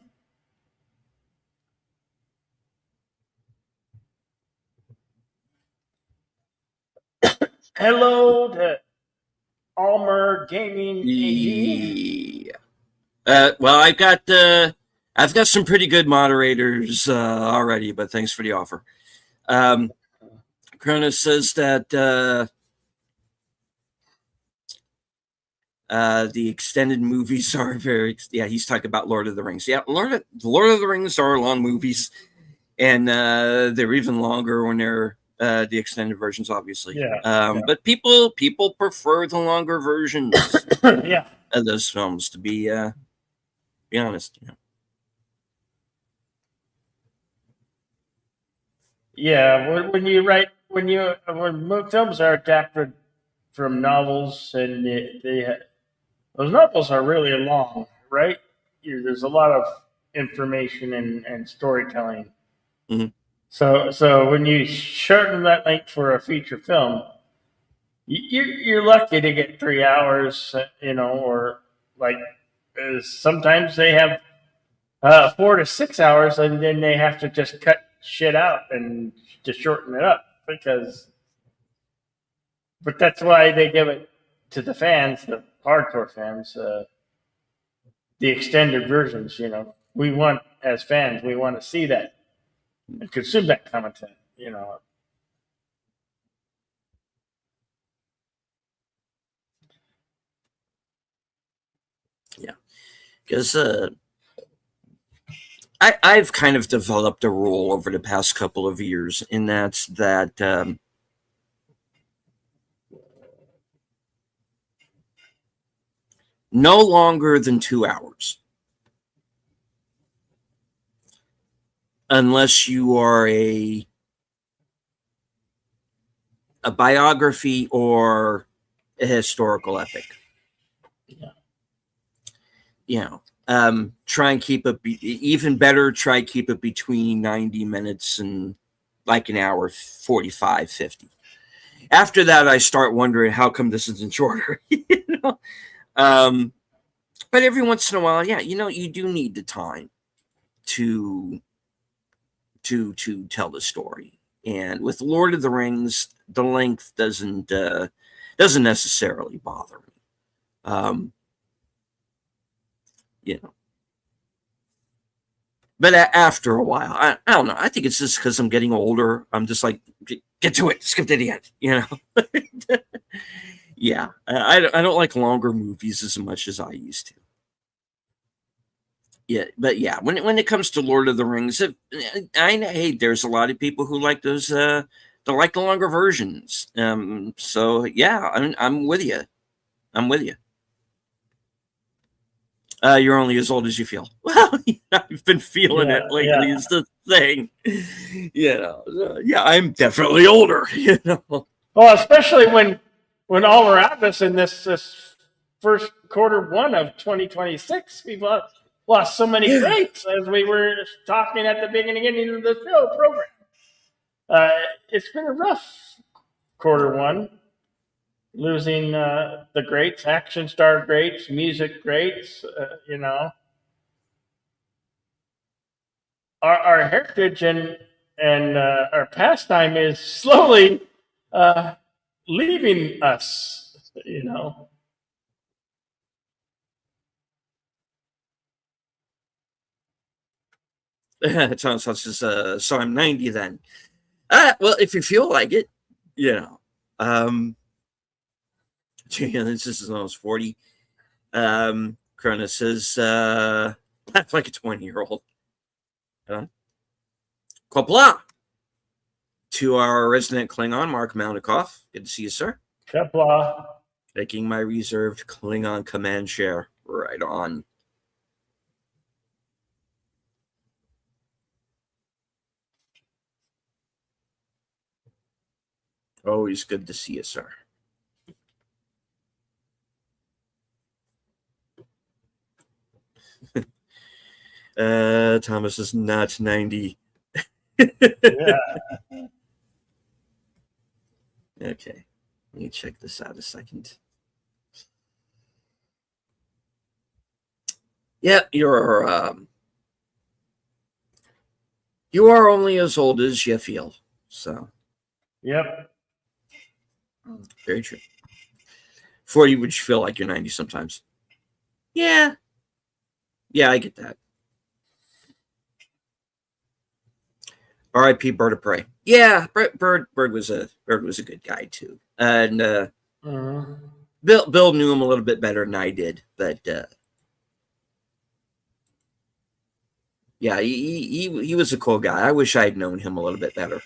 Hello to Almer Gaming AE. Well, I've got some pretty good moderators already, but thanks for the offer. Cronus says that the extended movies are he's talking about Lord of the Rings. Yeah, Lord of the Rings are long movies, and they're even longer when they're the extended versions, obviously. Yeah. But people prefer the longer versions Yeah. of those films, to be honest. Yeah, when films are adapted from novels, and those novels are really long, right? There's a lot of information and storytelling. Mhm. So when you shorten that length for a feature film, you're lucky to get 3 hours, or like sometimes they have 4 to 6 hours, and then they have to just cut shit out and to shorten it up but that's why they give it to the fans, the hardcore fans, the extended versions. We want, as fans, we want to see that and consume that content. Yeah, because I've kind of developed a rule over the past couple of years, and that's that no longer than 2 hours, unless you are a biography or a historical epic. Try and keep it even better. Try and keep it between 90 minutes and like an hour 45, 50. After that, I start wondering how come this isn't shorter. But every once in a while, you do need the time to tell the story. And with Lord of the Rings, the length doesn't necessarily bother me. But after a while, I don't know. I think it's just because I'm getting older. I'm just like, get to it, skip to the end, Yeah, I don't like longer movies as much as I used to. Yeah, but yeah, when it comes to Lord of the Rings, there's a lot of people who like those. They like the longer versions. So yeah, I'm with you. I'm with you. You're only as old as you feel. Well, I've been feeling it lately. Is the thing. Yeah, I'm definitely older. Well, especially when all around us in this first quarter of 2026, we've lost so many greats, as we were talking at the beginning of the show program. It's been a rough quarter one. Losing the greats, action star greats, music greats, Our heritage and our pastime is slowly leaving us, It sounds such as so I'm 90 then. Well, if you feel like it, this is almost 40. Cronus says that's like a 20-year-old. Coppola, to our resident Klingon, Mark Malnikoff. Good to see you, sir. Kepler. Taking my reserved Klingon command share. Right on. Always good to see you, sir. Thomas is not 90. Yeah. Okay. Let me check this out a second. Yeah, you are only as old as you feel. So Yep. very true. 40 would feel like you're 90 sometimes. Yeah. Yeah, I get that. R.I.P. Bird of Prey. Yeah, Bird was a good guy too. And Bill knew him a little bit better than I did, but yeah, he was a cool guy. I wish I had known him a little bit better.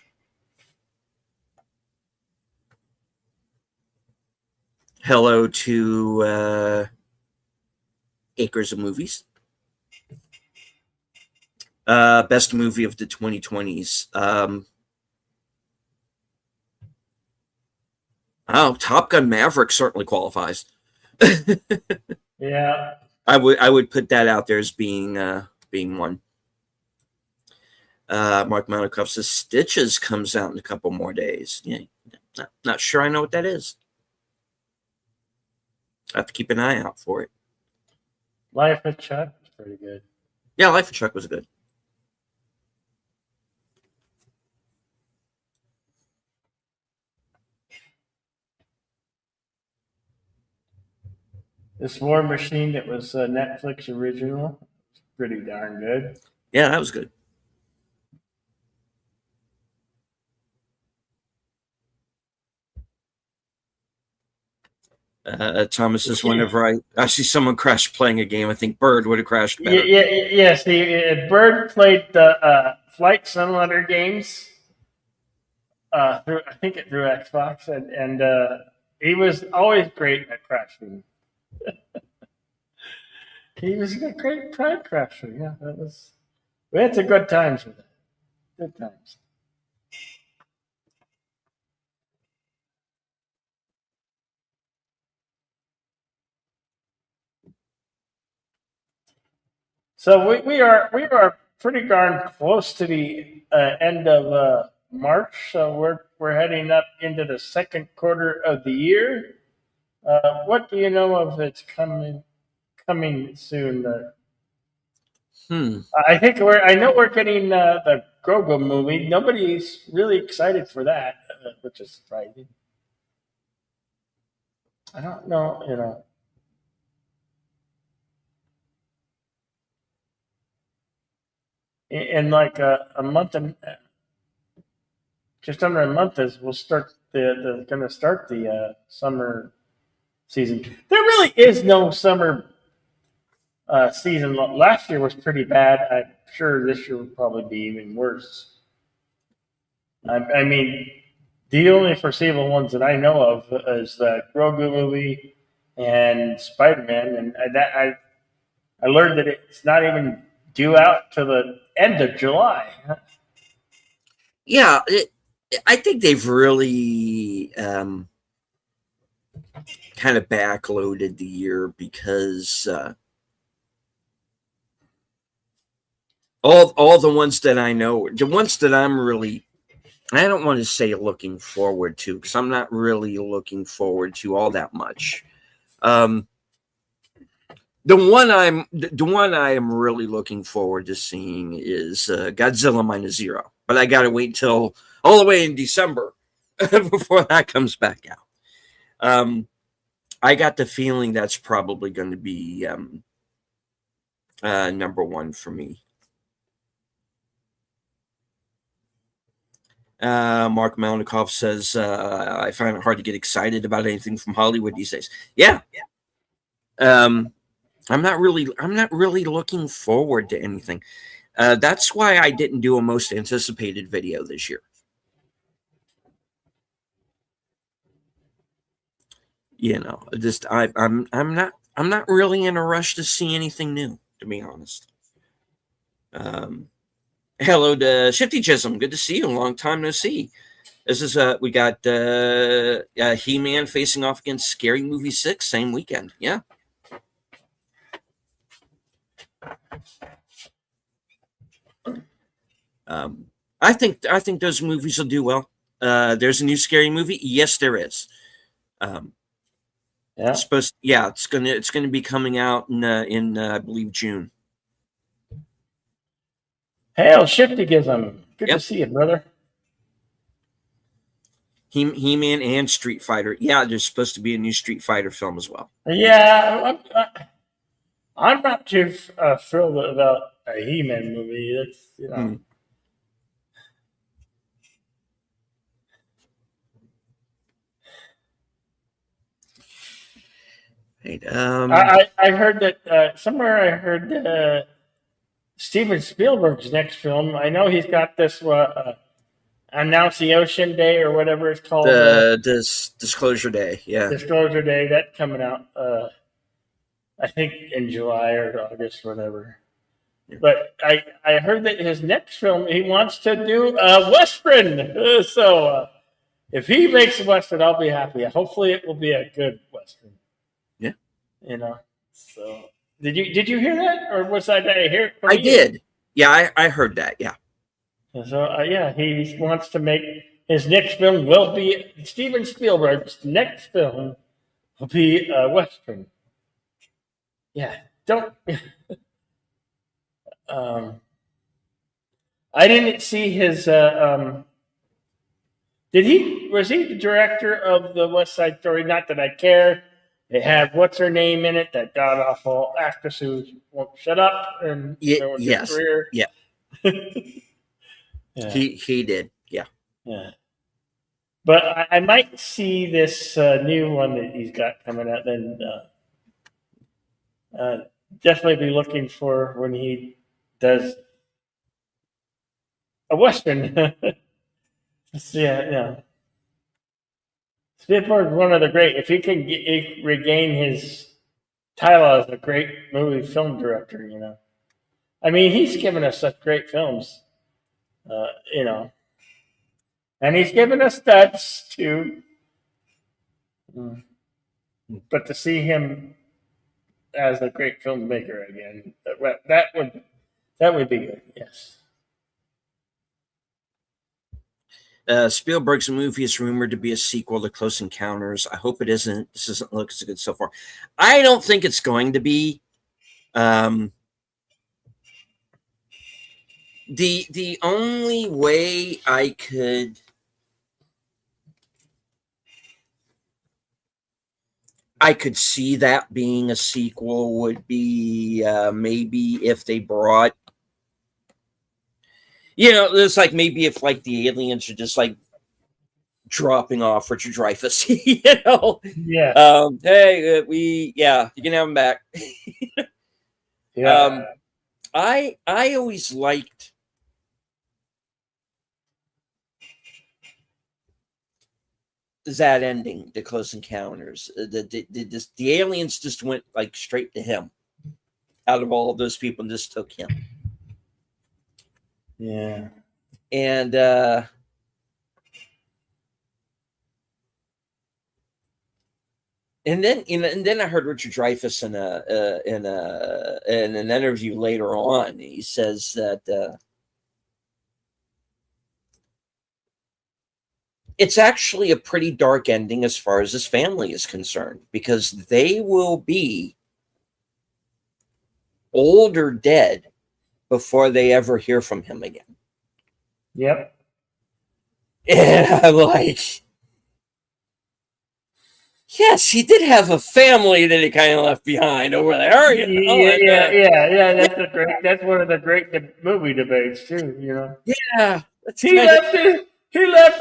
Hello to Acres of Movies. Best movie of the 2020s. Top Gun Maverick certainly qualifies. Yeah. I would put that out there as being one. Mark Malnikoff says Stitches comes out in a couple more days. Yeah, not sure I know what that is. I have to keep an eye out for it. Life of Chuck was pretty good. Yeah, Life of Chuck was good. This War Machine that was a Netflix original, pretty darn good. Yeah, that was good. Thomas says, whenever I see someone crash playing a game, I think Bird would have crashed better. Yes, Bird played the Flight Simulator games through Xbox, and he was always great at crashing. He was a great pride crasher. Yeah, we had some good times with it. Good times. So we are pretty darn close to the end of March. So we're heading up into the second quarter of the year. What do you know of it's coming soon? I know we're getting the Grogu movie. Nobody's really excited for that, which is surprising. I don't know, in like a month and just under a month is we'll start going to start the summer season. There really is no summer season. Last year was pretty bad. I'm sure this year will probably be even worse. I mean, the only foreseeable ones that I know of is the Grogu movie and Spider-Man, and that I learned that it's not even due out to the end of July. Yeah, I think they've really kind of backloaded the year because all the ones that I know, the ones that I'm really, I don't want to say looking forward to, because I'm not really looking forward to all that much. The one I am really looking forward to seeing is Godzilla Minus Zero, but I got to wait till all the way in December before that comes back out. I got the feeling that's probably going to be number one for me. Mark Malnikoff says, I find it hard to get excited about anything from Hollywood these days. Yeah. I'm not really looking forward to anything. That's why I didn't do a most anticipated video this year. I'm not really in a rush to see anything new, to be honest. Hello to Shifty Chisholm. Good to see you. Long time no see. This is we got He-Man facing off against Scary Movie 6 same weekend. Yeah. I think those movies will do well. There's a new Scary Movie. Yes, there is. Yeah. It's gonna be coming out in I believe June. Hail Shiftygism. Good Yep. to see you, brother. He-Man and Street Fighter. Yeah, there's supposed to be a new Street Fighter film as well. Yeah, I'm not too thrilled about a He-Man movie. It's Right, I heard that somewhere. I heard Steven Spielberg's next film. I know he's got this Annunciation Day or whatever it's called. Disclosure Day. Yeah. Disclosure Day. That coming out. I think in July or August, whatever. Yeah. But I heard that his next film he wants to do a Western. So if he makes a Western, I'll be happy. Hopefully, it will be a good Western. Yeah. So did you hear that, or was I hear it? I did. Yeah, I heard that. Yeah. So he wants to make his next film will be Steven Spielberg's next film will be a Western. Yeah, don't. I didn't see his. Was he the director of the West Side Story? Not that I care. It had what's her name in it, that god awful actress who won't shut up and yes, career. Yeah. Yeah. He did. Yeah. Yeah. But I might see this new one that he's got coming out. Then definitely be looking for when he does a Western. Yeah. Spielberg's one of the great. If he can regain his title as a great movie film director, I mean, he's given us such great films, and he's given us studs too. But to see him as a great filmmaker again, that would be good. Yes. Spielberg's movie is rumored to be a sequel to Close Encounters. I hope it isn't. This doesn't look so good so far. I don't think it's going to be. The only way I could see that being a sequel would be maybe if they brought. It's like maybe if like the aliens are just like dropping off Richard Dreyfuss, Yeah. Hey, you can have him back. Yeah. I always liked that ending, the Close Encounters. The aliens just went like straight to him. Out of all of those people, and just took him. Yeah. And then I heard Richard Dreyfuss in an interview later on. He says that it's actually a pretty dark ending as far as his family is concerned, because they will be old or dead before they ever hear from him again. Yep. And I'm like, yes, he did have a family that he kind of left behind over there. Yeah. That's one of the great movie debates too. Yeah. He left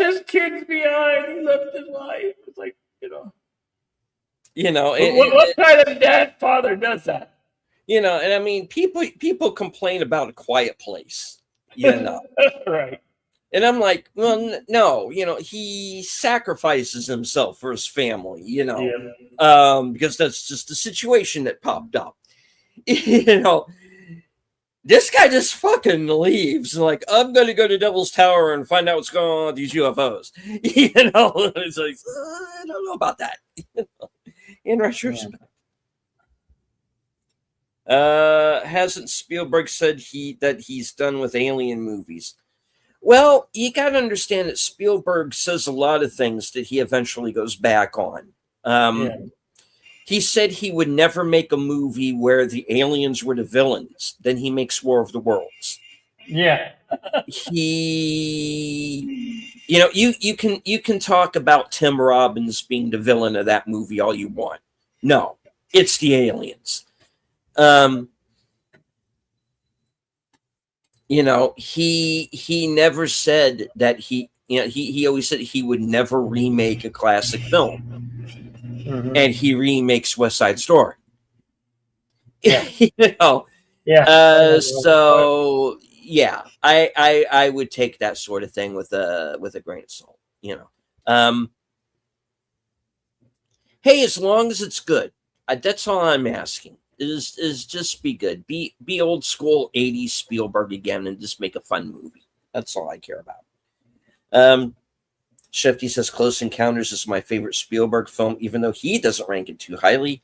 his kids behind. He left his wife. It's like what kind of father does that? And I mean, people complain about A Quiet Place, Right. And I'm like, well, no, he sacrifices himself for his family, Yeah. because that's just the situation that popped up. you know, this guy just fucking leaves. Like, I'm going to go to Devil's Tower and find out what's going on with these UFOs. It's like, I don't know about that. In retrospect. Hasn't Spielberg said that he's done with alien movies? Well, you got to understand that Spielberg says a lot of things that he eventually goes back on. Yeah. He said he would never make a movie where the aliens were the villains. Then he makes War of the Worlds. Yeah. You can talk about Tim Robbins being the villain of that movie all you want. No, it's the aliens. He never said that he always said he would never remake a classic film. Mm-hmm. And he remakes West Side Story. Yeah. Yeah. So yeah, I would take that sort of thing with a grain of salt. Hey, as long as it's good, that's all I'm asking. Is just be good, be old school 80s Spielberg again, and just make a fun movie. That's all I care about. Shifty says Close Encounters is my favorite Spielberg film, even though he doesn't rank it too highly.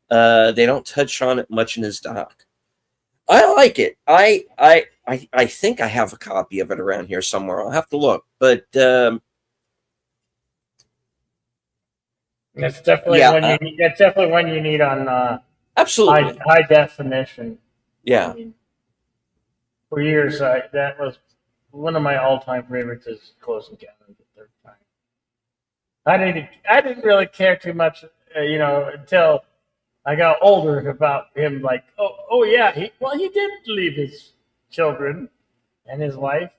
They don't touch on it much in his doc. I like it. I think I have a copy of it around here somewhere. I'll have to look, but that's definitely that's definitely one you need on absolutely high definition. Yeah. I mean, for years, that was one of my all-time favorites. Is Close Encounters of the Third Kind. I didn't really care too much, until I got older about him. Like, oh yeah, he did leave his children and his wife,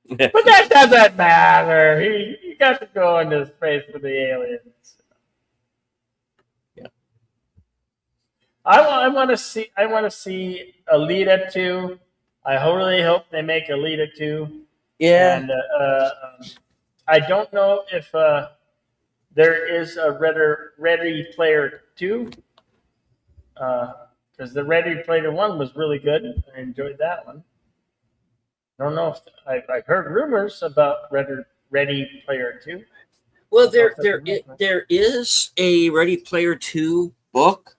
but that doesn't matter. He got to go into space with the aliens. Yeah. I want to see Alita 2. I really hope they make Alita 2. Yeah. And I don't know if there is a Ready Player 2, because the Ready Player 1 was really good. I enjoyed that one. I don't know if I've heard rumors about Ready Player 2. Well, there is a Ready Player 2 book,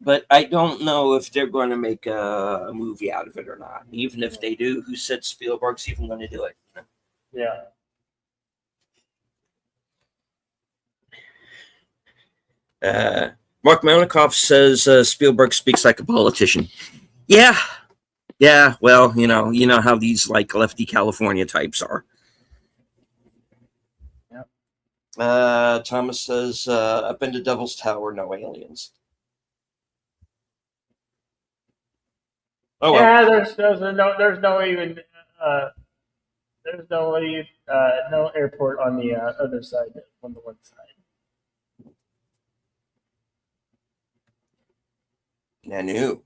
but I don't know if they're going to make a movie out of it or not. Even if they do, who said Spielberg's even going to do it? Yeah. Mark Malikoff says Spielberg speaks like a politician. Yeah. Well, you know how these like lefty California types are. Yep. Thomas says I've been to Devil's Tower, no aliens. Oh well. Yeah, there's no airport on the other side, on the one side. Nanu.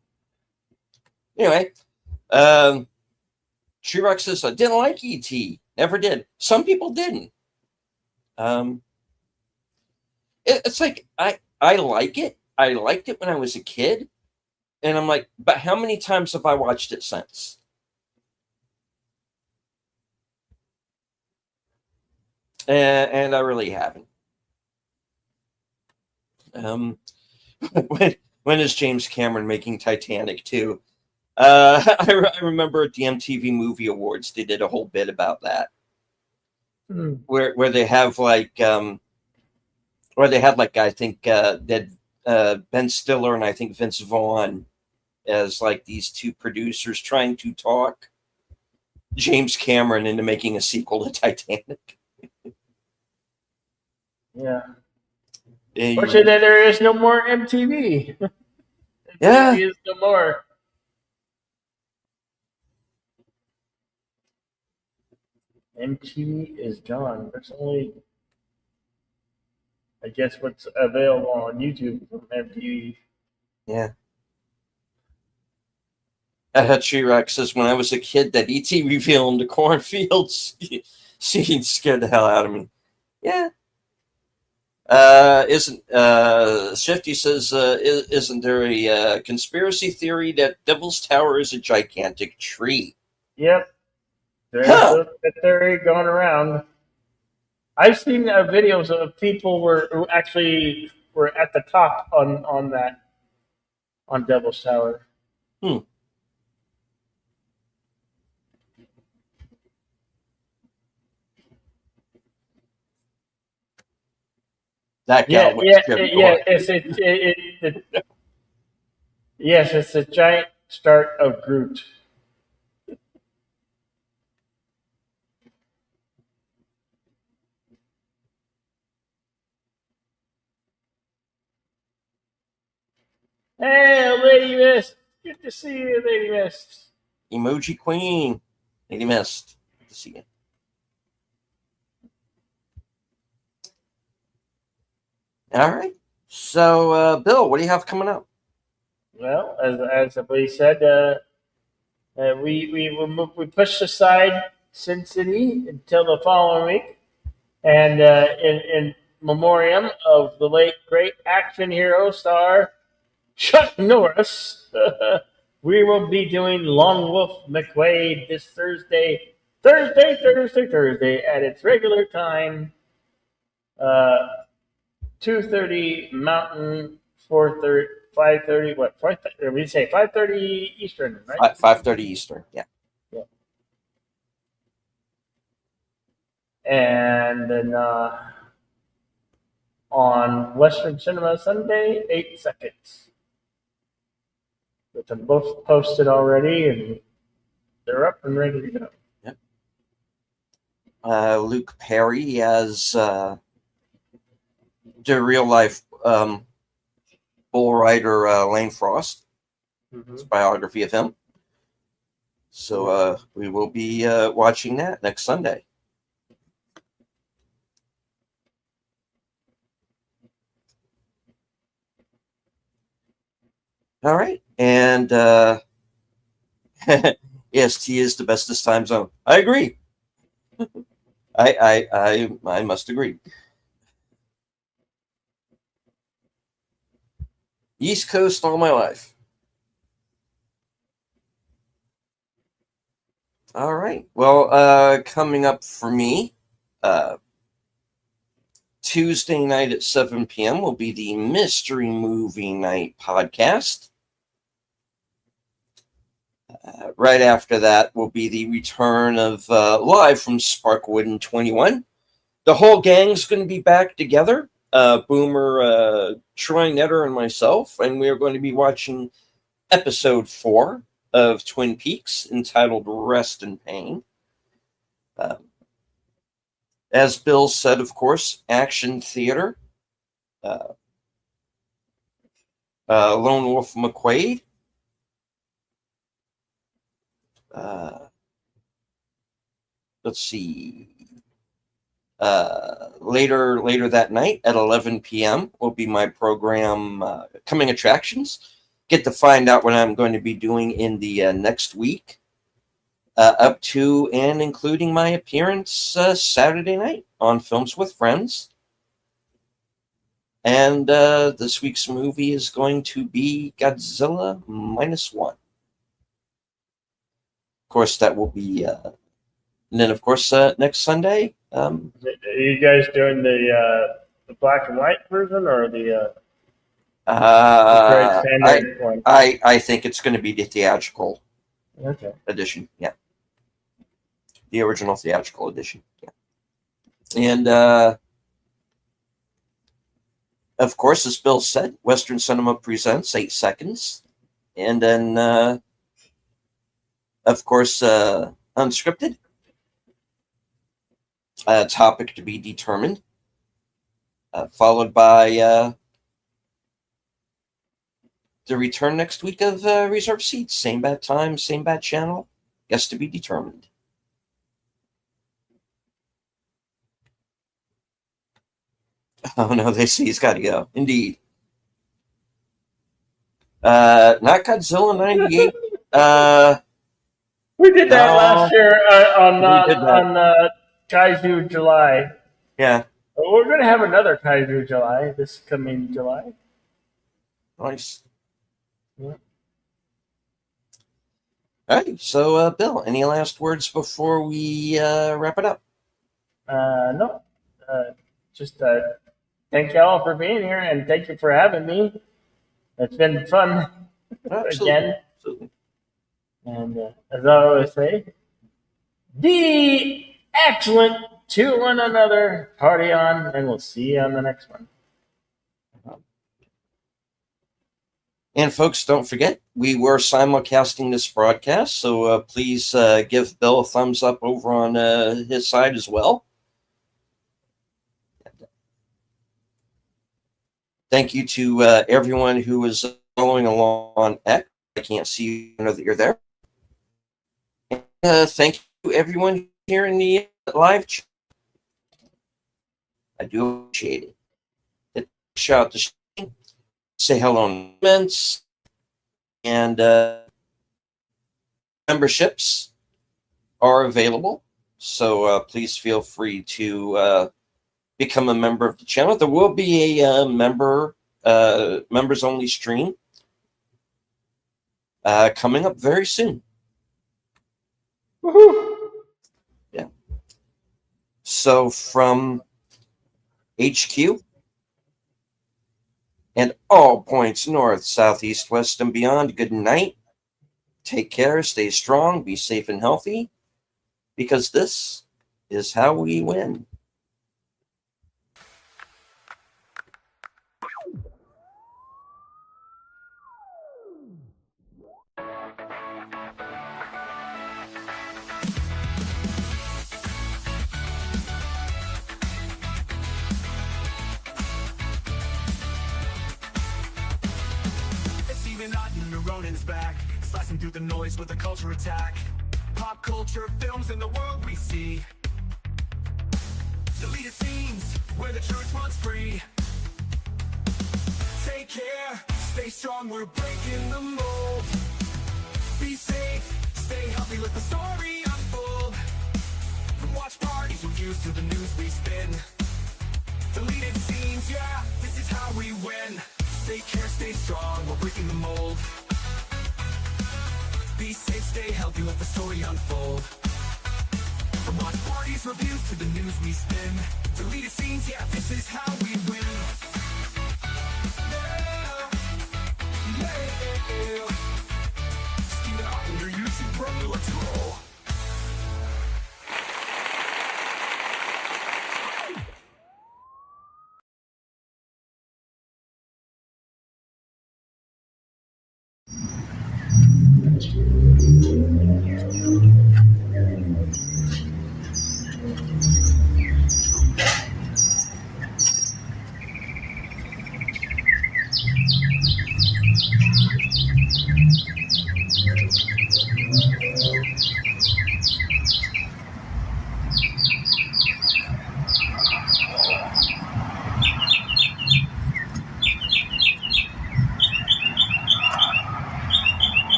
Anyway, Shrek says I didn't like E.T. Never did. Some people didn't. It's like I like it. I liked it when I was a kid, and I'm like, but how many times have I watched it since? And I really haven't. When is James Cameron making Titanic 2? I remember at the MTV Movie Awards they did a whole bit about that, where they have like where they had like I think that Ben Stiller and I think Vince Vaughn as like these two producers trying to talk James Cameron into making a sequel to Titanic. Yeah. Fortunately, there is no more MTV. Yeah. MTV is no more. MTV is gone. There's only, I guess, what's available on YouTube from MTV. Yeah. Chirac says, when I was a kid, that E.T. reveal in the cornfields scene scared the hell out of me. Yeah. Isn't Shifty says, isn't there a conspiracy theory that Devil's Tower is a gigantic tree? Yep. There's Huh. a theory going around. I've seen videos of people who actually were at the top on that on Devil's Tower. That Yeah, gal yeah, Jim yeah. Thorpe. Yes, it's a giant start of Groot. Hey, Lady Mist. Good to see you, Lady Mist. Emoji Queen. Lady Mist. Good to see you. All right. So, Bill, what do you have coming up? Well, as we said, we pushed aside Sin City until the following week, and in memoriam of the late great action hero star Chuck Norris, we will be doing Lone Wolf McQuade this Thursday at its regular time, 2:30 Mountain, 4:30, 5:30. What? 5:30, we say 5:30 Eastern, right? 5:30 Eastern. Yeah. Yeah. And then on Western Cinema Sunday, 8 seconds. But they're both posted already, and they're up and ready to go. Yep. Luke Perry as the real life bull rider Lane Frost. It's a biography of him. So we will be watching that next Sunday. All right. And EST is the bestest time zone. I agree. I must agree. East Coast all my life. All right. Well, coming up for me, Tuesday night at 7 p.m. will be the Mystery Movie Night podcast. Right after that will be the return of live from Sparkwood 21. The whole gang's going to be back together. Boomer, Troy Netter, and myself, and we are going to be watching episode 4 of Twin Peaks, entitled Rest in Pain. As Bill said, of course, action theater. Lone Wolf McQuade. Let's see. Later that night at 11 p.m. will be my program, Coming Attractions. Get to find out what I'm going to be doing in the next week, up to and including my appearance Saturday night on Films with Friends. And this week's movie is going to be Godzilla -1. Of course, that will be... and then, of course, next Sunday... Are you guys doing the black and white version or the very standard one? I think it's going to be the theatrical edition. Yeah, the original theatrical edition. Yeah, and of course, as Bill said, Western Cinema presents 8 Seconds, and then of course, Unscripted. Topic to be determined, followed by the return next week of Reserved Seats. Same bad time, same bad channel. Guess to be determined. Oh no, they see he's got to go. Indeed. Not Godzilla 98. We did that No, last year we did that. on Kaiju July. Yeah, We're going to have another Kaiju July this coming July. nice. Yeah. All right, so Bill, any last words before we wrap it up? No, just thank y'all for being here and thank you for having me. It's been fun Absolutely. again. Absolutely. And as I always say, be excellent to one another. Party on, and we'll see you on the next one. And folks, don't forget, we were simulcasting this broadcast, so please give Bill a thumbs up over on his side as well. Thank you to everyone who is following along on X. I can't see you, I know that you're there. Thank you to everyone here in the live chat. I do appreciate it. Shout out to Shane, say hello in the comments, and memberships are available, so please feel free to become a member of the channel. There will be a members only stream coming up very soon. Woohoo! Yeah. So from HQ and all points north, south, east, west, and beyond, good night. Take care, stay strong, be safe and healthy, because this is how we win. Steven Otten, Ronin's back, slicing through the noise with a culture attack. Pop culture films in the world we see. Deleted scenes where the truth runs free. Take care, stay strong, we're breaking the mold. Be safe, stay healthy, let the story unfold. From watch parties, reviews to the news we spin. Deleted scenes, yeah, this is how we win. Take care, stay strong, we're breaking the mold. Be safe, stay healthy, let the story unfold. From watch parties, reviews to the news we spin. Deleted scenes, yeah, this is how we win. Yeah. Steven Otten, your YouTube brother, let's go.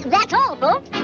That's all, folks.